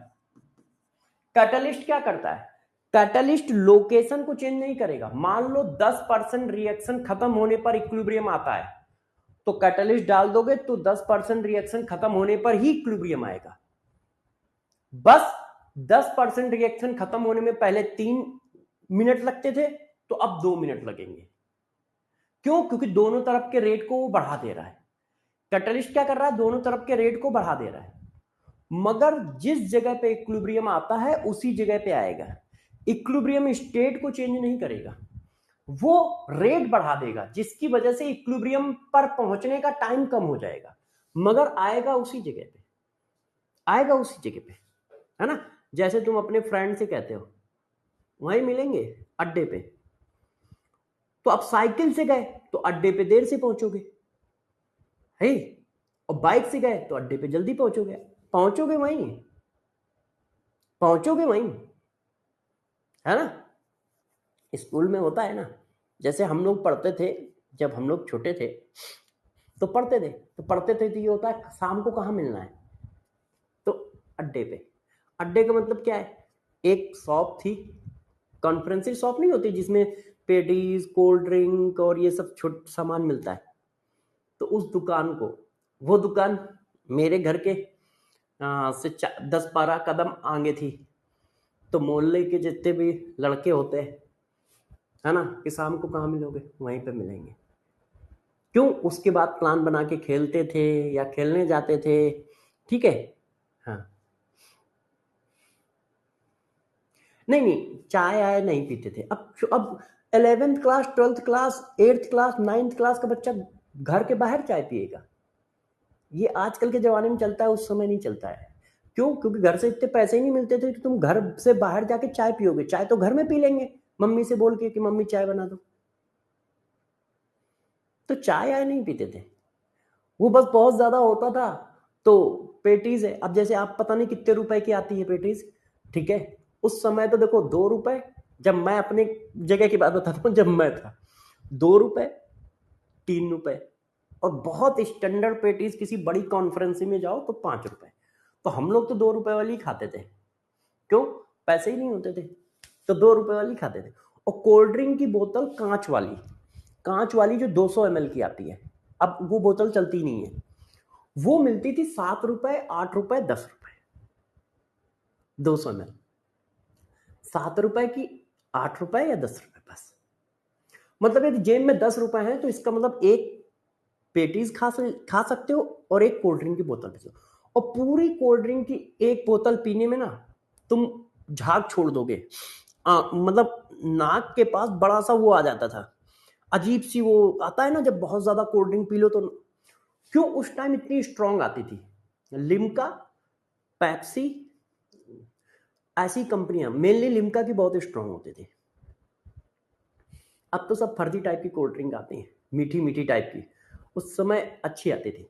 Catalyst क्या करता है, कैटलिस्ट लोकेशन को चेंज नहीं करेगा। मान लो 10% रिएक्शन खत्म होने पर इक्विलिब्रियम आता है, तो कैटलिस्ट डाल दोगे तो 10% रिएक्शन खत्म होने पर ही इक्विलिब्रियम आएगा। बस 10% रिएक्शन खत्म होने में पहले 3 मिनट लगते थे, तो अब 2 मिनट लगेंगे। क्यों, क्योंकि दोनों तरफ के रेट को वो बढ़ा दे रहा है। कैटलिस्ट क्या कर रहा है, दोनों तरफ के रेट को बढ़ा दे रहा है, मगर जिस जगह पे इक्विलिब्रियम आता है उसी जगह पे आएगा। इक्विलिब्रियम स्टेट को चेंज नहीं करेगा, वो रेट बढ़ा देगा, जिसकी वजह से इक्विलिब्रियम पर पहुंचने का टाइम कम हो जाएगा, मगर आएगा उसी जगह पे, आएगा उसी जगह पे, है ना। जैसे तुम अपने फ्रेंड से कहते हो वहीं मिलेंगे अड्डे पे, तो अब साइकिल से गए तो अड्डे पे देर से पहुंचोगे, है, और बाइक से गए तो अड्डे पे जल्दी पहुंचोगे, पहुंचोगे वहीं, है ना। स्कूल में होता है ना, जैसे हम लोग पढ़ते थे, जब हम लोग छोटे थे तो पढ़ते थे तो ये होता है शाम को कहाँ मिलना है, तो अड्डे पे। अड्डे का मतलब क्या है, एक शॉप थी, कॉन्फ्रेंसिव शॉप नहीं होती जिसमें पेटीज, कोल्ड ड्रिंक और ये सब छोटा सामान मिलता है, तो उस दुकान को, वो दुकान मेरे घर के से 10-12 कदम आगे थी, तो मोहल्ले के जितने भी लड़के होते हैं, है ना, कि शाम को कहाँ मिलोगे, वहीं पे मिलेंगे। क्यों? उसके बाद प्लान बना के खेलते थे या खेलने जाते थे। ठीक है। हाँ, नहीं नहीं, चाय आय नहीं पीते थे। अब 11th class, 12th class, 8th class, 9th class का बच्चा घर के बाहर चाय पिएगा? ये आजकल के जमाने में चलता है, उस समय नहीं चलता है। क्यों? क्योंकि घर से इतने पैसे ही नहीं मिलते थे कि तुम घर से बाहर जाके चाय पियोगे। चाय तो घर में पी लेंगे, मम्मी से बोल के कि मम्मी चाय बना दो। तो चाय आय नहीं पीते थे। वो बस बहुत ज्यादा होता था तो पेटीज है। अब जैसे आप पता नहीं कितने रुपए की आती है पेटीज, ठीक है। उस समय तो देखो 2 रुपए, जब मैं अपने जगह की बात बताता हूँ, जब मैं था 2 रुपए, 3 रुपए, और बहुत स्टैंडर्ड पेटीज किसी बड़ी कॉन्फ्रेंस में जाओ तो 5 रुपए। तो हम लोग तो 2 रुपए वाली खाते थे। क्यों? पैसे ही नहीं होते थे, तो 2 रुपए वाली खाते थे। और कोल्ड ड्रिंक की बोतल कांच वाली जो 200 ml की आती है, अब वो बोतल चलती नहीं है। वो मिलती थी 7 रुपए, 8 रुपए, 10 रुपए, 200 ml। 7 रुपए की, 8 रुपए या 10 रुपए बस। मतलब यदि जेब में 10 रुपए हैं तो इसका मतलब एक पेटीज खा सकते हो और एक कोल्ड ड्रिंक की बोतल पी सकते हो। और पूरी कोल्ड ड्रिंक की एक बोतल पीने में ना तुम झाग छोड़ दोगे। मतलब नाक के पास बड़ा सा वो आ जाता था, अजीब सी वो आता है ना जब बहुत ज्यादा कोल्ड ड्रिंक पी लो तो। क्यों? उस टाइम इतनी स्ट्रांग आती थी। लिम्का, पेप्सी, ऐसी कंपनियां, मेनली लिम्का की बहुत स्ट्रांग होती थी। अब तो सब फर्जी टाइप की कोल्ड ड्रिंक आती हैं, मीठी मीठी टाइप की। उस समय अच्छी आती थी।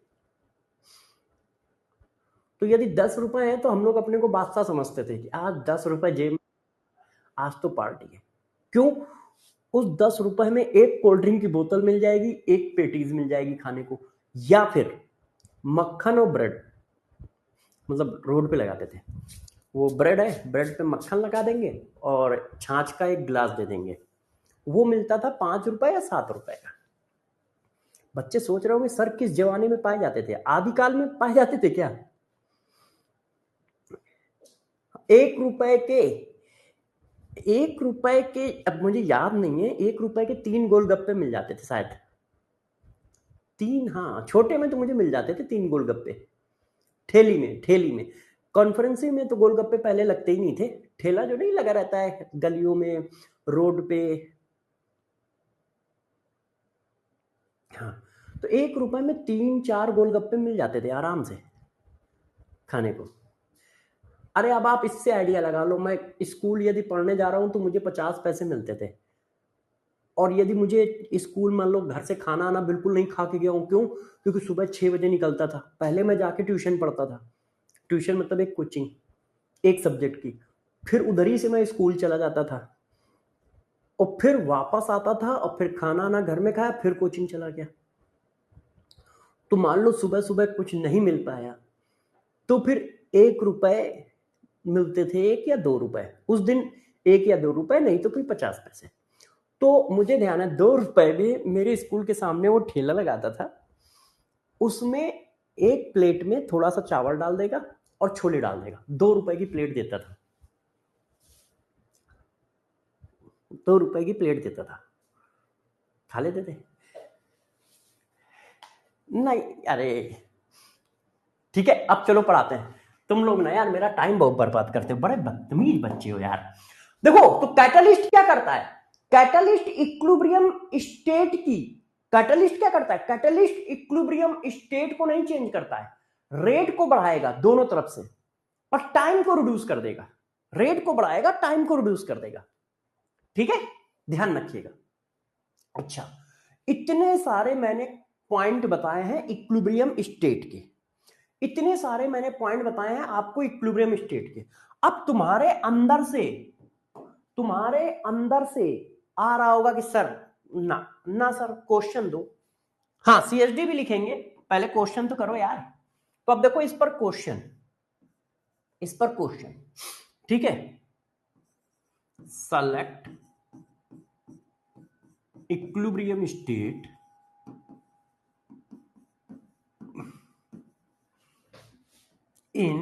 तो यदि 10 रुपए है तो हम लोग अपने को बादशाह समझते थे कि आज 10 रुपए जेब में, आज तो पार्टी है। क्यों? उस 10 रुपए में एक कोल्ड ड्रिंक की बोतल मिल जाएगी, एक पेटीज मिल जाएगी खाने को, या फिर मक्खन और ब्रेड। मतलब रोड पे लगाते थे, वो ब्रेड है, ब्रेड पे मक्खन लगा देंगे और छाछ का एक गिलास दे देंगे। वो मिलता था 5 रुपए या 7 रुपए का। बच्चे सोच रहे होंगे सर किस जमाने में पाए जाते थे? आदिकाल में पाए जाते थे क्या? 1 रुपए के, 1 रुपए के, अब मुझे याद नहीं है, 1 रुपए के 3 गोलगप्पे मिल जाते थे शायद। 3, हाँ, छोटे में तो मुझे मिल जाते थे 3 गोलगप्पे, ठेली में। कॉन्फ्रेंसिंग में तो गोलगप्पे पहले लगते ही नहीं थे। ठेला जो नहीं लगा रहता है गलियों में, रोड पे। हाँ, तो 1 रुपए में 3-4 गोलगप्पे मिल जाते थे आराम से खाने को। अरे अब आप इससे आइडिया लगा लो, मैं स्कूल यदि पढ़ने जा रहा हूं तो मुझे 50 पैसे मिलते थे। और यदि मुझे स्कूल मान लो घर से खाना आना बिल्कुल नहीं खा के गया हूं, क्यों? क्योंकि सुबह 6 बजे निकलता था। पहले मैं जाके ट्यूशन पढ़ता था। ट्यूशन मतलब एक कोचिंग, एक सब्जेक्ट की। फिर उधर ही से मैं स्कूल चला जाता था और फिर वापस आता था और फिर खाना आना घर में खाया, फिर कोचिंग चला गया। तो मान लो सुबह सुबह कुछ नहीं मिल पाया तो फिर 1 रुपए मिलते थे, 1 या 2 रुपए उस दिन। 1 या 2 रुपए, नहीं तो फिर 50 पैसे। तो मुझे ध्यान है 2 रुपए में मेरे स्कूल के सामने वो ठेला लगाता था। उसमें एक प्लेट में थोड़ा सा चावल डाल देगा और छोले डाल देगा। 2 रुपए की प्लेट देता था। 2 रुपए की प्लेट देता था, खा लेते थे। नहीं, अरे ठीक है, अब चलो पढ़ाते हैं। तुम लोग ना यार मेरा टाइम बहुत बर्बाद करते हो, बड़े बदतमीज बच्चे हो यार। देखो, तो कैटलिस्ट क्या करता है? कैटलिस्ट इक्विलिब्रियम स्टेट की, कैटलिस्ट क्या करता है? कैटलिस्ट इक्विलिब्रियम स्टेट को नहीं चेंज करता है, रेट को बढ़ाएगा दोनों तरफ से और टाइम को रिड्यूस कर देगा। रेट को बढ़ाएगा, टाइम को रिड्यूस कर देगा। ठीक है, ध्यान रखिएगा। अच्छा, इतने सारे मैंने पॉइंट बताए हैं इक्विलिब्रियम स्टेट के, इतने सारे मैंने पॉइंट बताए हैं आपको इक्विलिब्रियम स्टेट के। अब तुम्हारे अंदर से आ रहा होगा कि सर, ना ना सर, क्वेश्चन दो। हाँ, सीएसडी भी लिखेंगे, पहले क्वेश्चन तो करो यार। तो अब देखो इस पर क्वेश्चन, ठीक है। Select equilibrium state in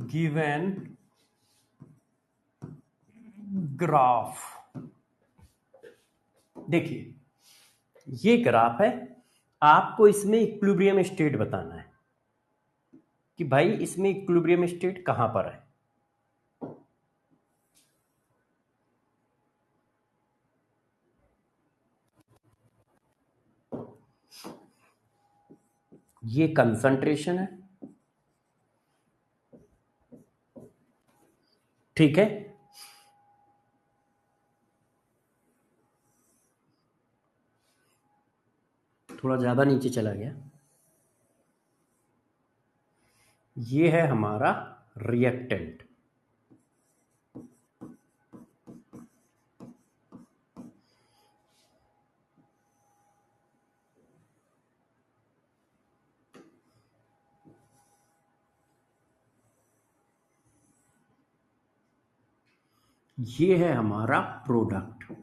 given graph. देखिए ये ग्राफ है, आपको इसमें इक्विलिब्रियम स्टेट बताना है कि भाई इसमें इक्विलिब्रियम स्टेट कहां पर है। ये कंसंट्रेशन है, ठीक है। थोड़ा ज्यादा नीचे चला गया। ये है हमारा रिएक्टेंट, ये है हमारा प्रोडक्ट।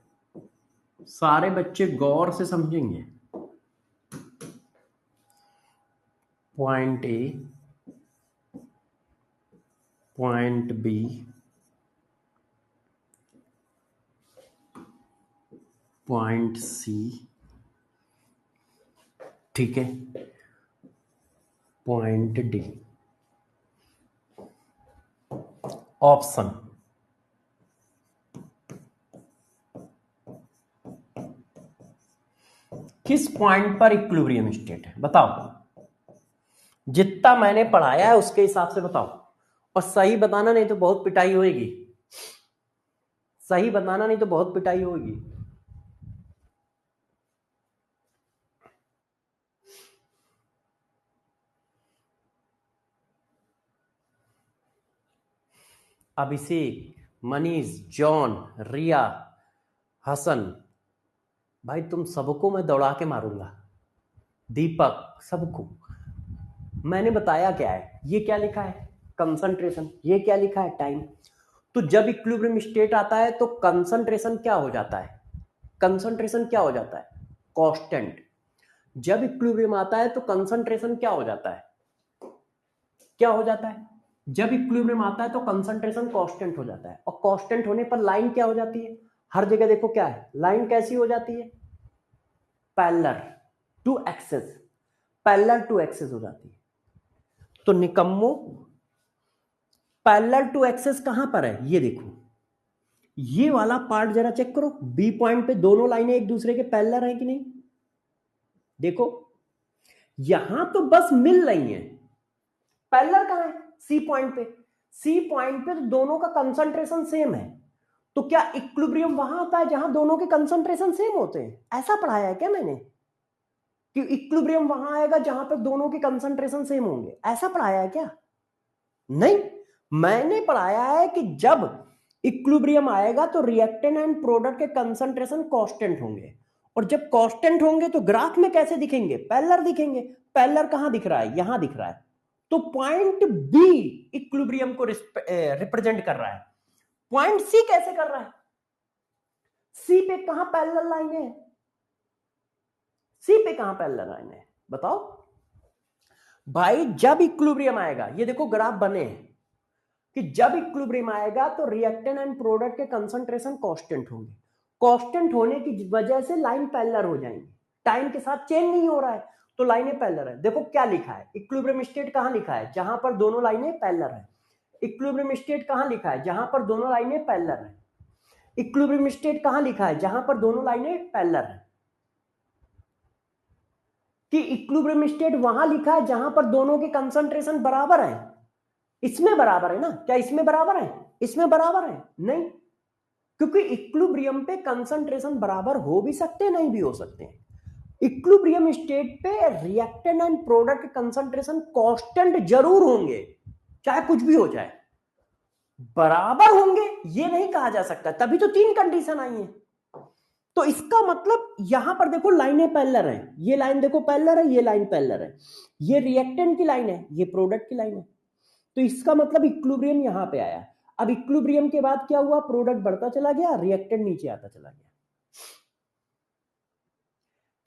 सारे बच्चे गौर से समझेंगे। Point A, point B, point C, ठीक है, पॉइंट डी। ऑप्शन, किस पॉइंट पर इक्विलिब्रियम स्टेट है बताओ। जितना मैंने पढ़ाया है उसके हिसाब से बताओ, और सही बताना नहीं तो बहुत पिटाई होगी। सही बताना नहीं तो बहुत पिटाई होगी। अभिषेक, मनीष, जॉन, रिया, हसन, भाई तुम सबको मैं दौड़ा के मारूंगा। दीपक, सबको मैंने बताया क्या है। ये क्या लिखा है, कंसंट्रेशन। ये क्या लिखा है, टाइम। तो जब इक्विलिब्रियम स्टेट आता है तो कंसंट्रेशन क्या हो जाता है, कंसंट्रेशन क्या हो जाता है, कांस्टेंट। जब इक्विलिब्रियम आता है तो कंसंट्रेशन क्या हो जाता है, क्या हो जाता है। जब इक्विलिब्रियम आता है तो कंसंट्रेशन कांस्टेंट हो जाता है, और कांस्टेंट होने पर लाइन क्या हो जाती है। हर जगह देखो क्या है, लाइन कैसी हो जाती है, parallel to axis, parallel to axis हो जाती है। तो निकम्मो, पैरेलल टू एक्सिस कहां पर है, ये देखो, ये वाला पार्ट जरा चेक करो। बी पॉइंट पे दोनों लाइनें एक दूसरे के पैरेलल है कि नहीं, देखो यहां तो बस मिल रही है। पैरेलल कहां है, सी पॉइंट पे। सी पॉइंट पे तो दोनों का कंसंट्रेशन सेम है। तो क्या इक्विलिब्रियम वहां आता है जहां दोनों के कंसंट्रेशन सेम होते हैं। ऐसा पढ़ाया है क्या मैंने कि इक्विलिब्रियम वहां आएगा जहां पर दोनों के कंसंट्रेशन सेम होंगे। ऐसा पढ़ाया है क्या, नहीं। मैंने पढ़ाया है कि जब इक्विलिब्रियम आएगा तो रिएक्टेंट एंड प्रोडक्ट के कंसंट्रेशन कांस्टेंट होंगे, और जब कांस्टेंट होंगे तो ग्राफ में कैसे दिखेंगे, पैरेलल दिखेंगे। पैरेलल कहां दिख रहा है, यहां दिख रहा है। तो पॉइंट बी इक्विलिब्रियम को रिप्रेजेंट कर रहा है। पॉइंट सी कैसे कर रहा है, सी पे कहां पैरेलल लाइन है, सी पे कहां पैरेलल लाइन है बताओ भाई। जब इक्विलिब्रियम आएगा, ये देखो ग्राफ बने हैं कि जब इक्विलिब्रियम आएगा तो रिएक्टेंट एंड प्रोडक्ट के कंसंट्रेशन कांस्टेंट होंगे। कांस्टेंट होने की वजह से लाइन पैरेलल हो जाएंगी, टाइम के साथ चेंज नहीं हो रहा है तो लाइनें पैरेलल है। देखो क्या लिखा है, इक्विलिब्रियम स्टेट कहां लिखा है, जहां पर दोनों लाइनें पैरेलल है। इक्विलिब्रियम स्टेट कहां लिखा है, जहां पर दोनों लाइनें पैरेलल है। इक्विलिब्रियम स्टेट कहां लिखा है, जहां पर दोनों लाइनें पैरेलल है। कि इक्विलिब्रियम स्टेट वहां लिखा है जहां पर दोनों के कंसंट्रेशन बराबर है। इसमें बराबर है ना, क्या इसमें बराबर है, इसमें बराबर है नहीं, क्योंकि इक्विलिब्रियम पे कंसंट्रेशन बराबर हो भी सकते हैं, नहीं भी हो सकते हैं। इक्विलिब्रियम स्टेट पे reactant and product concentration constant जरूर होंगे, चाहे कुछ भी हो जाए, बराबर होंगे ये नहीं कहा जा सकता। तभी तो तीन कंडीशन आई है। तो इसका मतलब यहां पर देखो लाइनें पैरेलल हैं, ये लाइन देखो पैरेलल है, ये लाइन पैरेलल है, ये रिएक्टेंट की लाइन है, ये प्रोडक्ट की लाइन है। तो इसका मतलब इक्विलिब्रियम यहां पे आया। अब इक्विलिब्रियम के बाद क्या हुआ, प्रोडक्ट बढ़ता चला गया, रिएक्टेंट नीचे आता चला गया।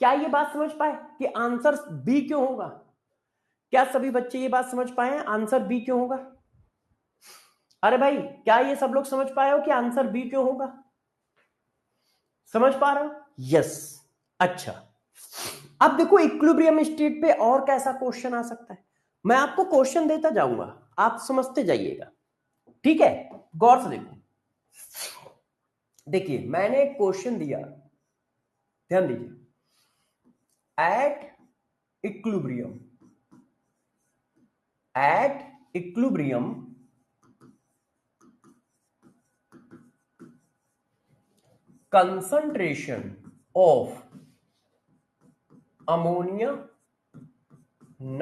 क्या ये बात समझ पाए कि आंसर बी क्यों होगा, क्या सभी बच्चे ये बात समझ पाए आंसर बी क्यों होगा। अरे भाई क्या ये सब लोग समझ पाए हो कि आंसर बी क्यों होगा? समझ पा रहे हो? यस। अच्छा, अब देखो इक्विलिब्रियम स्टेट पे और कैसा क्वेश्चन आ सकता है। मैं आपको क्वेश्चन देता जाऊंगा, आप समझते जाइएगा, ठीक है? गौर से देखो, देखिए मैंने एक क्वेश्चन दिया, ध्यान दीजिए, at equilibrium, at equilibrium concentration of ammonia,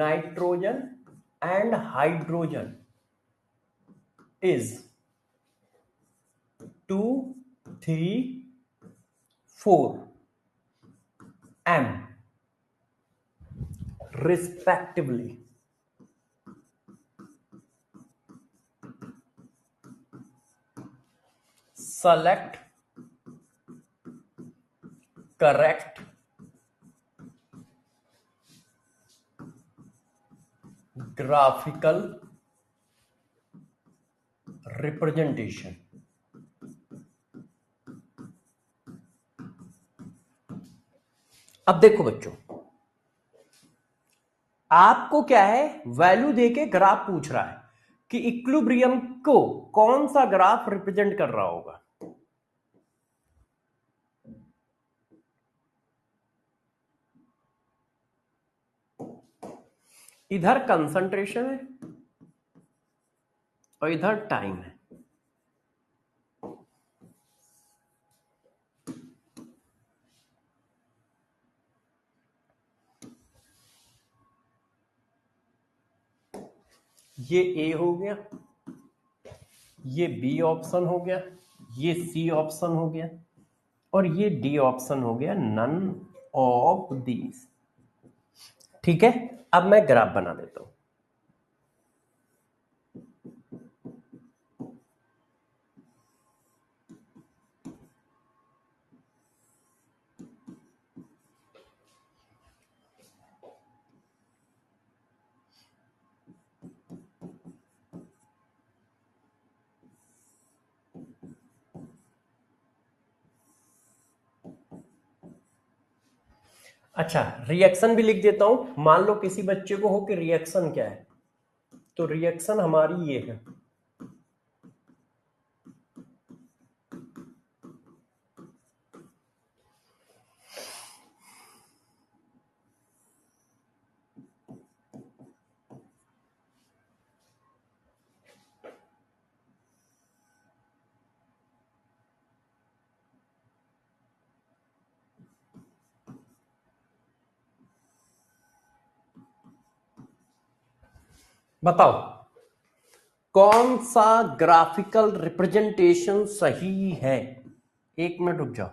nitrogen and hydrogen is 2, 3, 4 m respectively. Select correct graphical representation. अब देखो बच्चों, आपको क्या है, वैल्यू देके ग्राफ पूछ रहा है कि इक्विलिब्रियम को कौन सा ग्राफ रिप्रेजेंट कर रहा होगा। इधर कंसंट्रेशन है और इधर टाइम है। ये ए हो गया, ये बी ऑप्शन हो गया, ये सी ऑप्शन हो गया और ये डी ऑप्शन हो गया, नन ऑफ दीज। ठीक है, अब मैं ग्राफ बना देता हूं। अच्छा, रिएक्शन भी लिख देता हूं। मान लो किसी बच्चे को हो कि रिएक्शन क्या है, तो रिएक्शन हमारी ये है। बताओ कौन सा ग्राफिकल रिप्रेजेंटेशन सही है? एक मिनट रुक जाओ,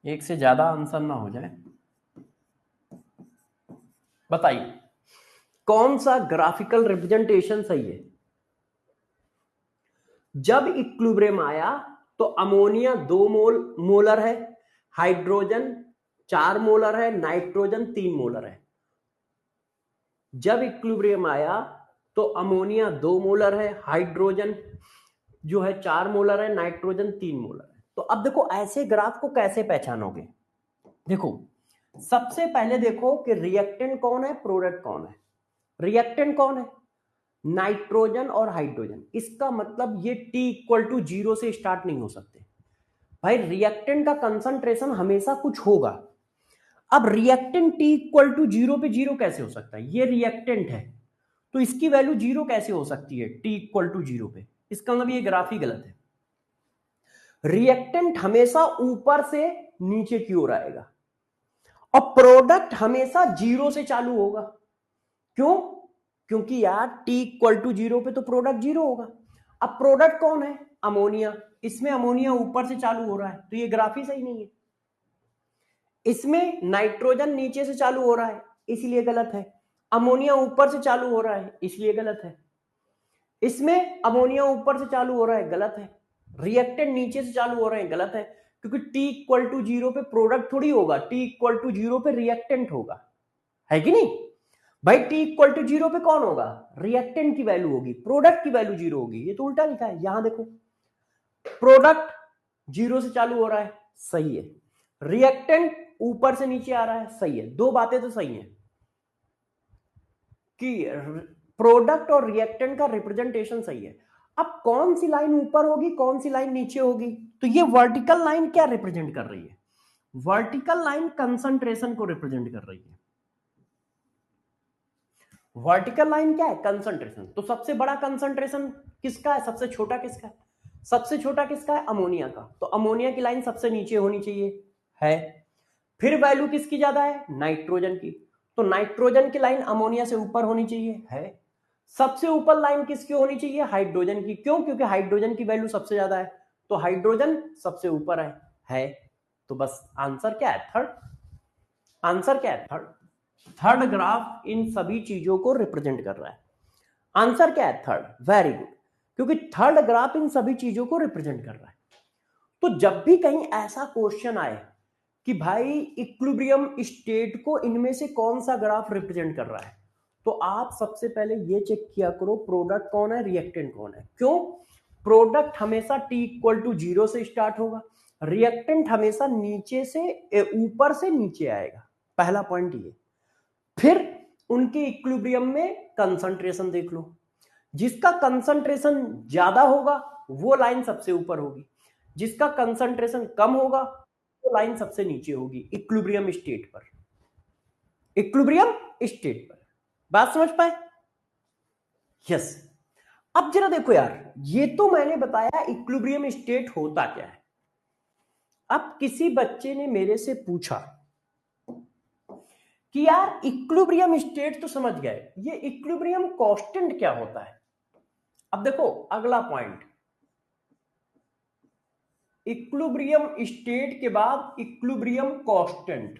एक से ज्यादा आंसर ना हो जाए। बताइए कौन सा ग्राफिकल रिप्रेजेंटेशन सही है? जब इक्विलिब्रियम आया तो अमोनिया 2 मोलर है, हाइड्रोजन 4 मोलर है, नाइट्रोजन 3 मोलर है। जब इक्विलिब्रियम आया तो अमोनिया 2 मोलर है, हाइड्रोजन जो है 4 मोलर है, नाइट्रोजन 3 मोलर है। तो अब देखो ऐसे ग्राफ को कैसे पहचानोगे? देखो सबसे पहले देखो कि रिएक्टेंट कौन है, प्रोडक्ट कौन है। रिएक्टेंट कौन है? नाइट्रोजन और हाइड्रोजन। इसका मतलब ये T=0 से स्टार्ट नहीं हो सकते भाई। रिएक्टेंट का कंसंट्रेशन हमेशा कुछ होगा। अब रिएक्टेंट T=0 पे 0 कैसे हो सकता है? ये रिएक्टेंट है तो इसकी वैल्यू 0 कैसे हो सकती है T=0 पे? इसका मतलब ये ग्राफ ही गलत है। रिएक्टेंट हमेशा ऊपर से नीचे की ओर आएगा और प्रोडक्ट हमेशा 0 से चालू होगा। क्यों? क्योंकि यार T=0 पे तो प्रोडक्ट 0 होगा। अब प्रोडक्ट कौन है? अमोनिया। इसमें अमोनिया ऊपर से चालू हो रहा है तो ये ग्राफ ही सही नहीं है। इसमें नाइट्रोजन नीचे से चालू हो रहा है इसलिए गलत है। अमोनिया ऊपर से चालू हो रहा है इसलिए गलत है। इसमें अमोनिया ऊपर से चालू हो रहा है, गलत है। रिएक्टेंट नीचे से चालू हो रहे हैं, गलत है। क्योंकि T=0 पे प्रोडक्ट थोड़ी होगा, T=0 पे रिएक्टेंट होगा, है कि नहीं? भाई टी इक्वल टू जीरो पे कौन होगा, रिएक्टेंट की वैल्यू होगी, प्रोडक्ट की वैल्यू जीरो होगी। ये तो उल्टा लिखा है, यहां देखो प्रोडक्ट जीरो से चालू हो रहा है, सही है, रिएक्टेंट ऊपर से नीचे आ रहा है, सही है, दो बातें तो सही है कि प्रोडक्ट और रिएक्टेंट का रिप्रेजेंटेशन सही है। अब कौन सी लाइन ऊपर होगी कौन सी लाइन नीचे होगी, तो ये वर्टिकल लाइन क्या रिप्रेजेंट कर रही है, वर्टिकल लाइन कंसंट्रेशन को रिप्रेजेंट कर रही है। वर्टिकल लाइन क्या है, कंसंट्रेशन। तो सबसे बड़ा कंसंट्रेशन किसका है, सबसे छोटा किसका है, सबसे छोटा किसका है, अमोनिया का। तो अमोनिया की लाइन सबसे नीचे होनी चाहिए, है। फिर वैल्यू किसकी ज्यादा है, नाइट्रोजन की। तो नाइट्रोजन की लाइन अमोनिया से ऊपर होनी चाहिए, है। सबसे ऊपर लाइन किसकी होनी चाहिए, हाइड्रोजन की। क्यों, क्योंकि हाइड्रोजन की वैल्यू सबसे ज्यादा है, तो हाइड्रोजन सबसे ऊपर है। तो बस आंसर क्या है, थर्ड। आंसर क्या है, थर्ड। थर्ड ग्राफ इन सभी चीजों को रिप्रेजेंट कर रहा है। आंसर क्या है, थर्ड, वेरी गुड, क्योंकि थर्ड ग्राफ इन सभी चीजों को रिप्रेजेंट कर रहा है। तो जब भी कहीं ऐसा क्वेश्चन आए कि भाई इक्विलिब्रियम स्टेट को इनमें से कौन सा ग्राफ रिप्रेजेंट कर रहा है, तो आप सबसे पहले ये चेक किया करो प्रोडक्ट कौन है, रिएक्टेंट कौन है। क्यों, प्रोडक्ट हमेशा टी इक्वल टू जीरो से स्टार्ट होगा, रिएक्टेंट हमेशा नीचे से ऊपर से नीचे आएगा, पहला पॉइंट ये। फिर उनके इक्विलिब्रियम में कंसंट्रेशन देख लो, जिसका कंसंट्रेशन ज्यादा होगा वो लाइन सबसे ऊपर होगी, जिसका कंसंट्रेशन कम होगा वो लाइन सबसे नीचे होगी इक्विलिब्रियम स्टेट पर, इक्विलिब्रियम स्टेट पर। बात समझ पाए, यस। अब जरा देखो यार, ये तो मैंने बताया इक्विलिब्रियम स्टेट होता क्या है। अब किसी बच्चे ने मेरे से पूछा कि यार इक्विलिब्रियम स्टेट तो समझ गए, ये इक्विलिब्रियम कांस्टेंट क्या होता है। अब देखो अगला पॉइंट, इक्विलिब्रियम स्टेट के बाद इक्विलिब्रियम कांस्टेंट,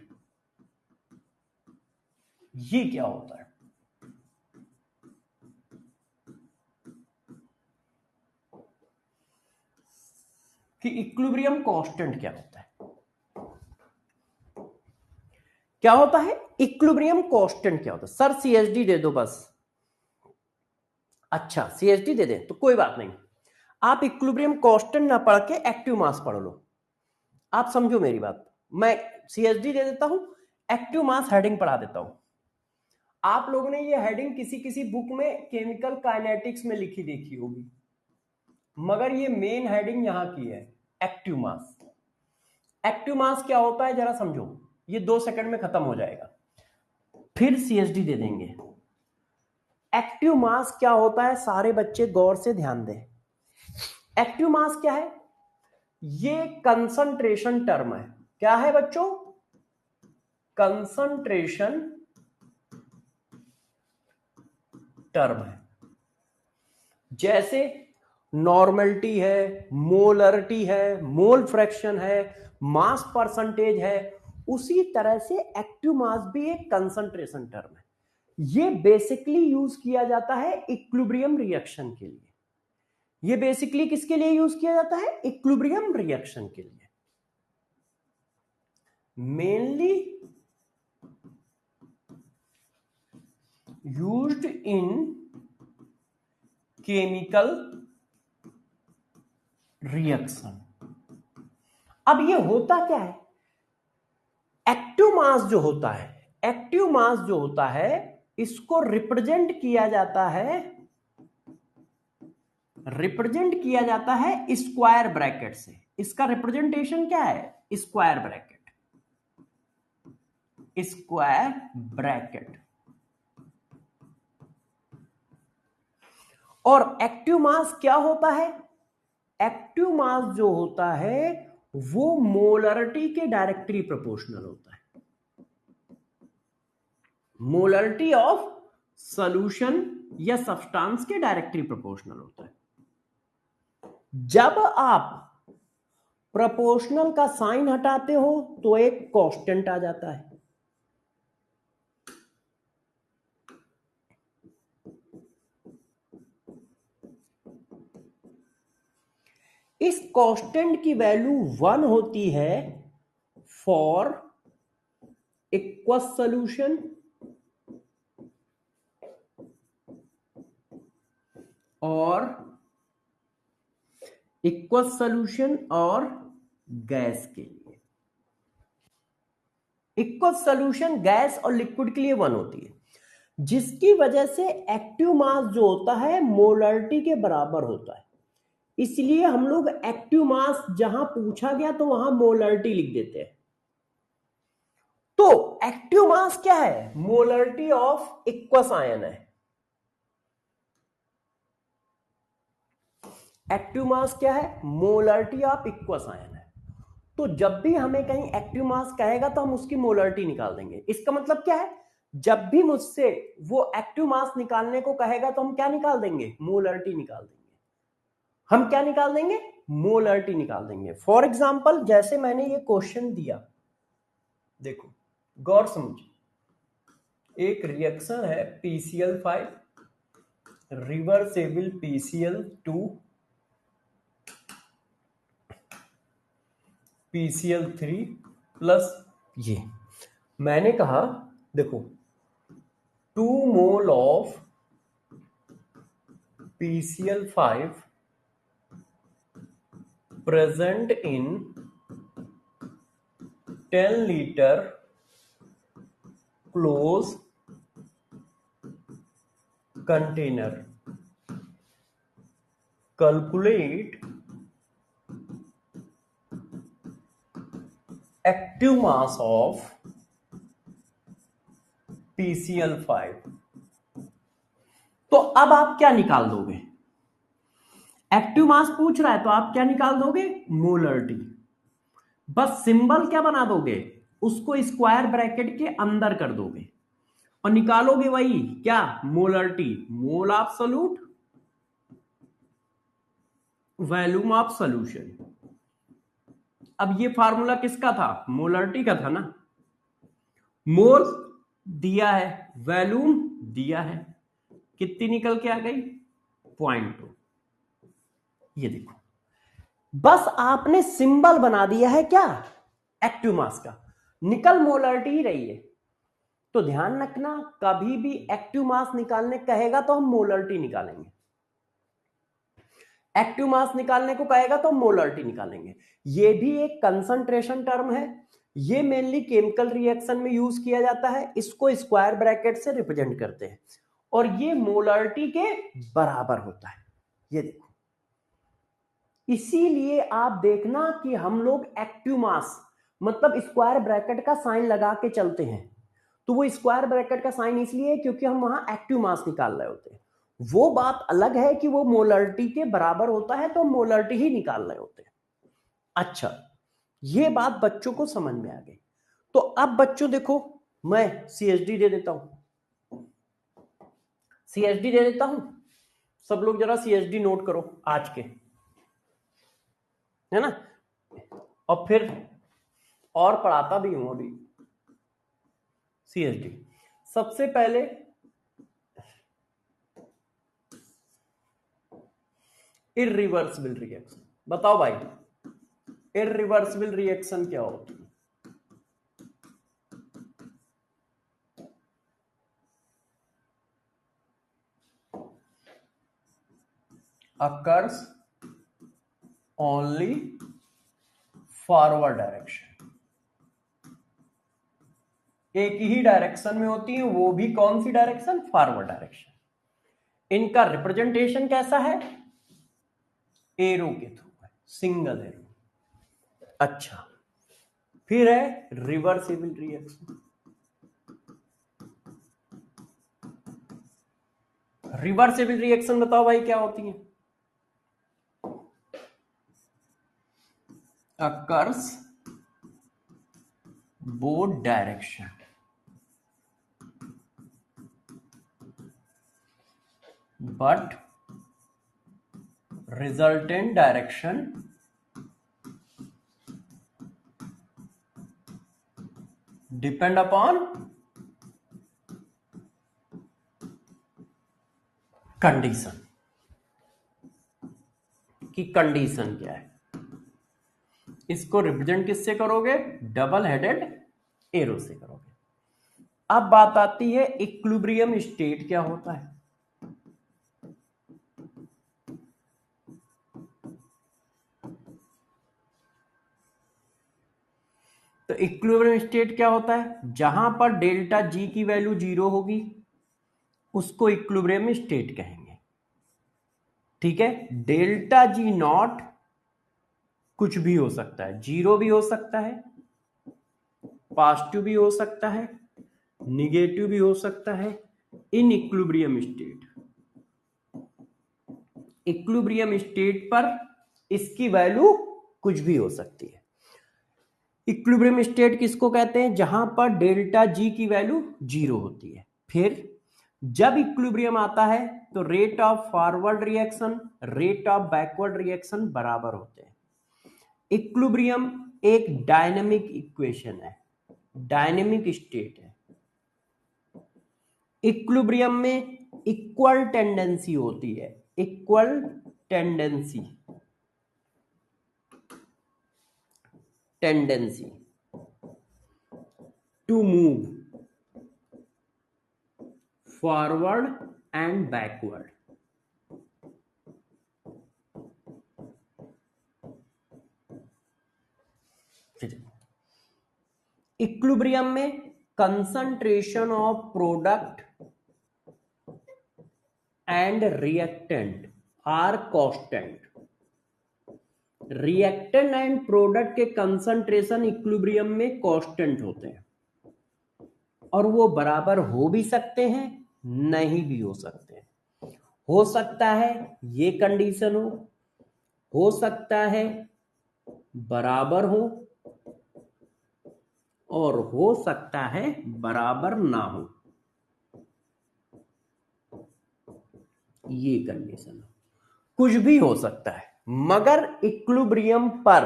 ये क्या होता है। कि इक्विलिब्रियम कांस्टेंट क्या होता है, क्या होता है इक्विलिब्रियम कांस्टेंट क्या होता है। सर सीएसडी दे दो बस, अच्छा सीएसडी दे दे तो कोई बात नहीं, आप इक्विलिब्रियम कांस्टेंट ना पढ़ के एक्टिव मास पढ़ लो। आप समझो मेरी बात, मैं सीएसडी दे देता हूं, एक्टिव मास हेडिंग पढ़ा देता हूं। आप लोगों ने ये हेडिंग किसी किसी बुक में केमिकल काइनेटिक्स में लिखी देखी होगी, मगर ये मेन हेडिंग यहां की है, एक्टिव मास। एक्टिव मास क्या होता है जरा समझो, ये 2 सेकंड में खत्म हो जाएगा, फिर सीएसडी दे देंगे। एक्टिव मास क्या होता है, सारे बच्चे गौर से ध्यान दें। एक्टिव मास क्या है, ये कंसंट्रेशन टर्म है। क्या है बच्चों, कंसंट्रेशन टर्म है। जैसे नॉर्मलिटी है, मोलरिटी है, मोल फ्रैक्शन है, मास परसेंटेज है, उसी तरह से एक्टिव मास भी एक कंसंट्रेशन टर्म है। ये बेसिकली यूज किया जाता है इक्विलिब्रियम रिएक्शन के लिए। ये बेसिकली किसके लिए यूज किया जाता है, इक्विलिब्रियम रिएक्शन के लिए, mainly used in chemical reaction. अब ये होता क्या है, एक्टिव मास जो होता है, एक्टिव मास जो होता है इसको रिप्रेजेंट किया जाता है, रिप्रेजेंट किया जाता है स्क्वायर ब्रैकेट से। इसका रिप्रेजेंटेशन क्या है, स्क्वायर ब्रैकेट, स्क्वायर ब्रैकेट। और एक्टिव मास क्या होता है, एक्टिव मास जो होता है वो मोलरिटी के डायरेक्टली प्रोपोर्शनल होता है, मोलरिटी ऑफ सॉल्यूशन या सब्सटेंस के डायरेक्टली प्रोपोर्शनल होता है। जब आप प्रोपोर्शनल का साइन हटाते हो तो एक कांस्टेंट आ जाता है। इस कांस्टेंट की वैल्यू 1 होती है फॉर एक्वस सॉल्यूशन और एक्वस सॉल्यूशन और गैस के लिए। एक्वस सॉल्यूशन गैस और लिक्विड के लिए 1 होती है, जिसकी वजह से एक्टिव मास जो होता है मोलरिटी के बराबर होता है। इसलिए हम लोग एक्टिव मास जहां पूछा गया तो वहां मोलरिटी लिख देते हैं। तो एक्टिव मास क्या है? मोलरिटी ऑफ एक्वस आयन है। एक्टिव मास क्या है? मोलरिटी ऑफ एक्वस आयन है। तो जब भी हमें कहीं एक्टिव मास कहेगा तो हम उसकी मोलरिटी निकाल देंगे। इसका मतलब क्या है? जब भी मुझसे वो एक्टिव मास निकालने को कहेगा तो हम क्या निकाल देंगे? मोलरिटी निकाल देंगे। हम क्या निकाल देंगे? मोलरिटी निकाल देंगे। फॉर एग्जाम्पल जैसे मैंने ये क्वेश्चन दिया, देखो गौर समझिए, एक रिएक्शन है PCl5 reversible PCl2 PCl3 plus ये मैंने कहा देखो 2 mole of PCl5 present in 10 liter closed container. Calculate active mass of PCl5. तो अब आप क्या निकाल दोगे? एक्टिव मास पूछ रहा है तो आप क्या निकाल दोगे? मोलरिटी। बस सिंबल क्या बना दोगे? उसको स्क्वायर ब्रैकेट के अंदर कर दोगे और निकालोगे वही क्या? Molarity, mole of solute, volume of solution. अब ये फार्मूला किसका था? मोलरिटी का था ना। मोल दिया है, वॉल्यूम दिया है, कितनी निकल के आ गई? 0.2। ये देखो, बस आपने सिंबल बना दिया है क्या? एक्टिव मास का। निकल मोलरिटी ही रही है। तो ध्यान रखना, कभी भी एक्टिव मास निकालने कहेगा तो हम मोलरिटी निकालेंगे। एक्टिव मास निकालने को कहेगा तो हम मोलरिटी निकालेंगे। ये भी एक कंसंट्रेशन टर्म है। ये मेनली केमिकल रिएक्शन में यूज किया जाता है। इसको स्क्वायर ब्रैकेट से रिप्रेजेंट करते हैं और ये मोलरिटी के बराबर होता है। ये देखो, इसीलिए आप देखना कि हम लोग एक्टिव मास मतलब स्क्वायर ब्रैकेट का साइन लगा के चलते हैं। तो वो स्क्वायर ब्रैकेट का साइन इसलिए क्योंकि हम वहां एक्टिव मास निकाल रहे होते हैं। वो बात अलग है कि वो मोलरिटी के बराबर होता है तो मोलरिटी ही निकाल रहे होते हैं। अच्छा, ये बात बच्चों को समझ में आ गई। तो अब बच्चों देखो, मैं CHD दे देता हूं। CHD दे देता हूं। सब लोग जरा CHD नोट करो आज के, है ना। और फिर और पढ़ाता भी हूं अभी CHD। सबसे पहले इररिवर्सिबल रिएक्शन। बताओ भाई, इररिवर्सिबल रिएक्शन क्या होती है? occurs only forward direction. एक ही डायरेक्शन में होती है, वो भी कौन सी डायरेक्शन? Forward direction. इनका रिप्रेजेंटेशन कैसा है? एरो के थ्रू है, सिंगल एरो। अच्छा, फिर है रिवर्सिबल रिएक्शन। रिवर्सिबल रिएक्शन बताओ भाई क्या होती है? occurs both direction, but resultant direction depend upon condition. कि कंडीशन क्या है? इसको रिप्रेजेंट किससे करोगे? डबल हेडेड एरो से करोगे। अब बात आती है इक्विलिब्रियम स्टेट क्या होता है? तो इक्विलिब्रियम स्टेट क्या होता है? जहां पर डेल्टा जी की वैल्यू 0 होगी उसको इक्विलिब्रियम स्टेट कहेंगे। ठीक है, डेल्टा जी नॉट कुछ भी हो सकता है, 0 भी हो सकता है, पॉजिटिव भी हो सकता है, निगेटिव भी हो सकता है। In equilibrium state, equilibrium state पर इसकी वैल्यू कुछ भी हो सकती है। इक्विलिब्रियम स्टेट किसको कहते हैं? जहां पर डेल्टा जी की वैल्यू 0 होती है। फिर जब इक्विलिब्रियम आता है तो rate of forward reaction, rate of backward reaction बराबर होते हैं। इक्विलिब्रियम एक डायनेमिक इक्वेशन है, डायनेमिक स्टेट है। इक्विलिब्रियम में इक्वल टेंडेंसी होती है, equal tendency, tendency to move forward and backward. Equilibrium में concentration of product and reactant are constant. Reactant and product के कंसंट्रेशन इक्विलिब्रियम में कांस्टेंट होते हैं और वो बराबर हो भी सकते हैं, नहीं भी हो सकते हैं। हो सकता है ये कंडीशन हो सकता है बराबर हो, और हो सकता है बराबर ना हो, ये कंडीशन। कुछ भी हो सकता है मगर इक्विलिब्रियम पर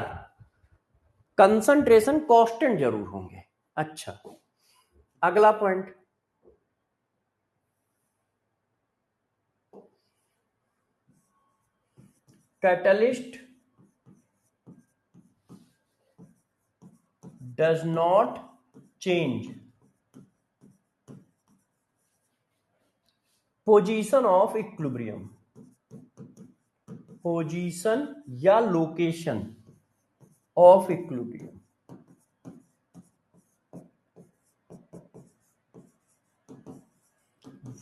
कंसंट्रेशन कांस्टेंट जरूर होंगे। अच्छा, अगला point, catalyst does not change position of equilibrium, position या लोकेशन ऑफ इक्विलिब्रियम।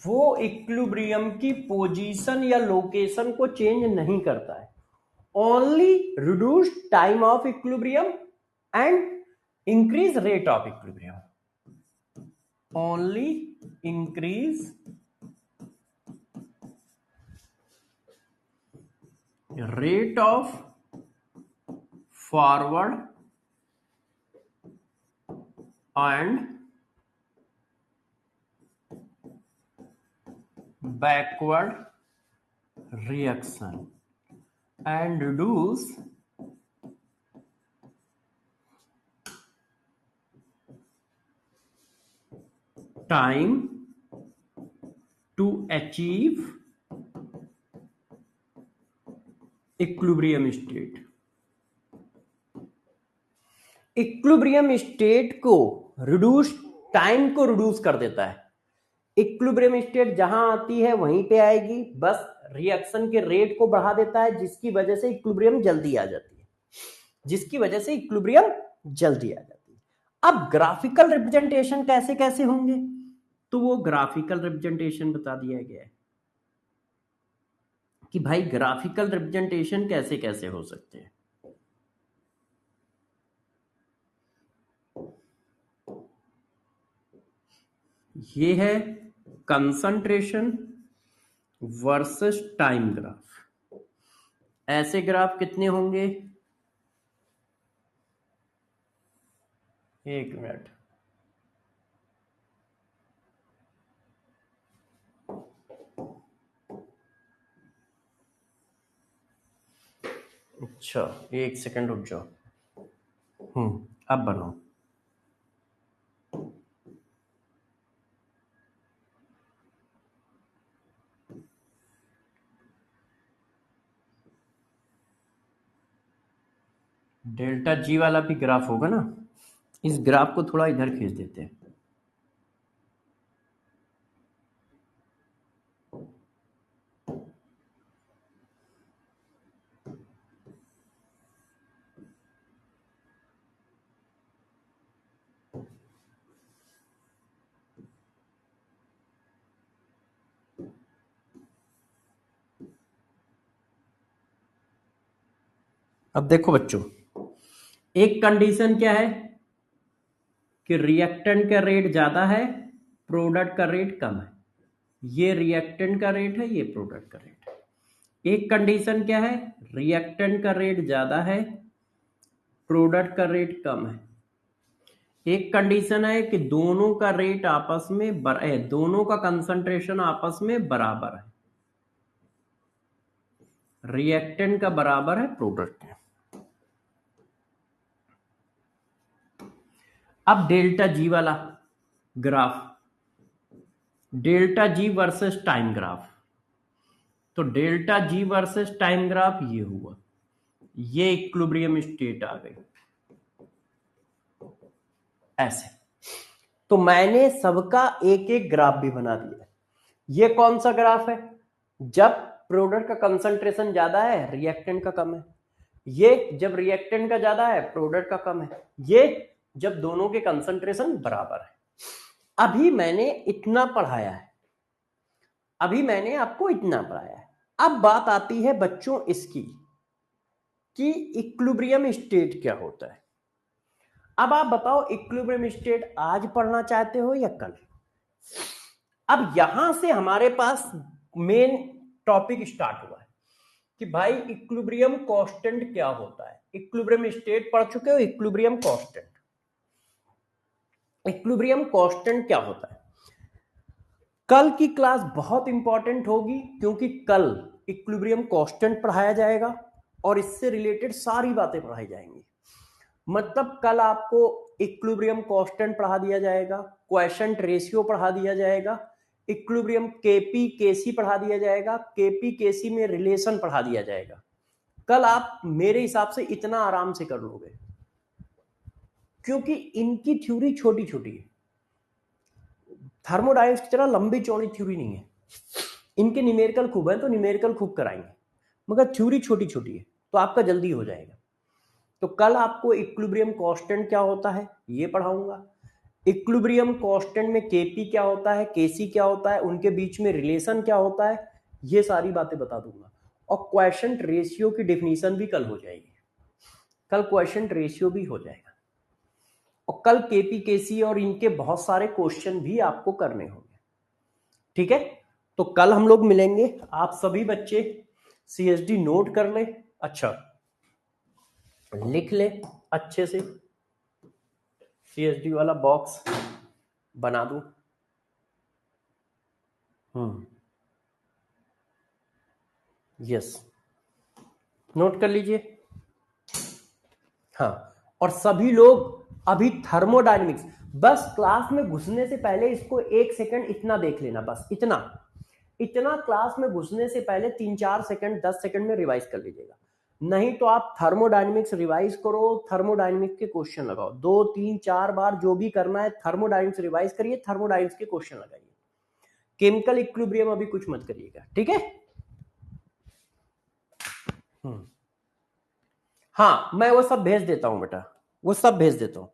वो इक्विलिब्रियम की पोजीशन या लोकेशन को चेंज नहीं करता है, only reduce time of equilibrium and increase rate of equilibrium, only increase rate of forward and backward reaction and reduce time to achieve equilibrium state. Equilibrium state को reduce, time को reduce कर देता है। Equilibrium state जहां आती है वहीं पे आएगी, बस रिएक्शन के रेट को बढ़ा देता है जिसकी वजह से इक्विलिब्रियम जल्दी आ जाती है, जिसकी वजह से इक्विलिब्रियम जल्दी आ जाती है। अब ग्राफिकल रिप्रेजेंटेशन कैसे कैसे होंगे, तो वो ग्राफिकल रिप्रेजेंटेशन बता दिया गया है कि भाई ग्राफिकल रिप्रेजेंटेशन कैसे कैसे हो सकते हैं। ये है कंसंट्रेशन वर्सेस टाइम ग्राफ। ऐसे ग्राफ कितने होंगे, एक मिनट, अच्छा एक सेकंड रुक जाओ। अब बनाओ। डेल्टा जी वाला भी ग्राफ होगा ना, इस ग्राफ को थोड़ा इधर खींच देते हैं। अब देखो बच्चों, एक कंडीशन क्या है कि रिएक्टेंट का रेट ज्यादा है, प्रोडक्ट का रेट कम है। ये रिएक्टेंट का रेट है, ये प्रोडक्ट का रेट है। एक कंडीशन क्या है, रिएक्टेंट का रेट ज्यादा है, प्रोडक्ट का रेट कम है। एक कंडीशन है कि दोनों का रेट आपस में दोनों का कंसंट्रेशन आपस में बराबर है, रिएक्टेंट का बराबर है प्रोडक्ट के। अब डेल्टा जी वाला graph, delta G versus time graph. तो delta G versus time graph ये हुआ, ये इक्विलिब्रियम स्टेट आ गई ऐसे। तो मैंने सबका एक एक ग्राफ भी बना दिया। ये कौन सा ग्राफ है, जब प्रोडक्ट का कंसंट्रेशन ज्यादा है, रिएक्टेंट का कम है। ये जब रिएक्टेंट का ज्यादा है, प्रोडक्ट का कम है। ये जब दोनों के कंसंट्रेशन बराबर है। अभी मैंने इतना पढ़ाया है, अभी मैंने आपको इतना पढ़ाया है। अब बात आती है बच्चों इसकी कि इक्विलिब्रियम स्टेट क्या होता है। अब आप बताओ, इक्विलिब्रियम स्टेट आज पढ़ना चाहते हो या कल? अब यहां से हमारे पास मेन टॉपिक स्टार्ट हुआ है कि भाई इक्विलिब्रियम कांस्टेंट क्या होता है। इक्विलिब्रियम स्टेट पढ़ चुके हो, इक्विलिब्रियम कांस्टेंट। इक्विलिब्रियम कांस्टेंट क्या होता है? कल की क्लास बहुत इंपॉर्टेंट होगी, क्योंकि कल इक्विलिब्रियम कांस्टेंट पढ़ाया जाएगा और इससे रिलेटेड सारी बातें पढ़ाई जाएंगी। मतलब कल आपको इक्विलिब्रियम कांस्टेंट पढ़ा दिया जाएगा, क्वोशिएंट रेशियो पढ़ा दिया जाएगा, इक्विलिब्रियम केपी केसी पढ़ा दिया जाएगा, केपी केसी में रिलेशन पढ़ा दिया जाएगा। कल आप मेरे हिसाब से इतना आराम से कर लोगे, क्योंकि इनकी थ्योरी छोटी छोटी है। थर्मोडायनेमिक्स की तरह लंबी चौड़ी थ्योरी नहीं है। इनके न्यूमेरिकल खूब है तो न्यूमेरिकल खूब कराएंगे, मगर थ्योरी छोटी छोटी है, तो आपका जल्दी हो जाएगा। तो कल आपको इक्विलिब्रियम कांस्टेंट क्या होता है ये पढ़ाऊंगा। इक्विलिब्रियम कांस्टेंट में केपी क्या होता है, केसी क्या होता है, उनके बीच में रिलेशन क्या होता है, ये सारी बातें बता दूंगा। और क्वोशिएंट रेशियो की डेफिनेशन भी कल हो जाएगी। कल क्वोशिएंट रेशियो भी हो जाएगा। और कल केपी केसी और इनके बहुत सारे क्वेश्चन भी आपको करने होंगे। ठीक है, तो कल हम लोग मिलेंगे। आप सभी बच्चे सीएसडी नोट कर ले, अच्छा लिख ले अच्छे से। सीएसडी वाला बॉक्स बना दूं। यस, नोट कर लीजिए। हाँ, और सभी लोग अभी थर्मोडायनेमिक्स, बस क्लास में घुसने से पहले इसको 1 सेकंड इतना देख लेना, बस इतना इतना क्लास में घुसने से पहले 3-4 सेकंड 10 सेकंड में रिवाइज कर लीजिएगा। नहीं तो आप थर्मोडायनेमिक्स रिवाइज करो, थर्मोडायनेमिक्स के क्वेश्चन लगाओ 2-3-4 बार, जो भी करना है थर्मोडायनेमिक्स रिवाइज करिए, थर्मोडायनेमिक्स के क्वेश्चन लगाइए। केमिकल इक्विलिब्रियम अभी कुछ मत करिएगा, ठीक है। हाँ, मैं वो सब भेज देता हूं बेटा, वो सब भेज देता हूं।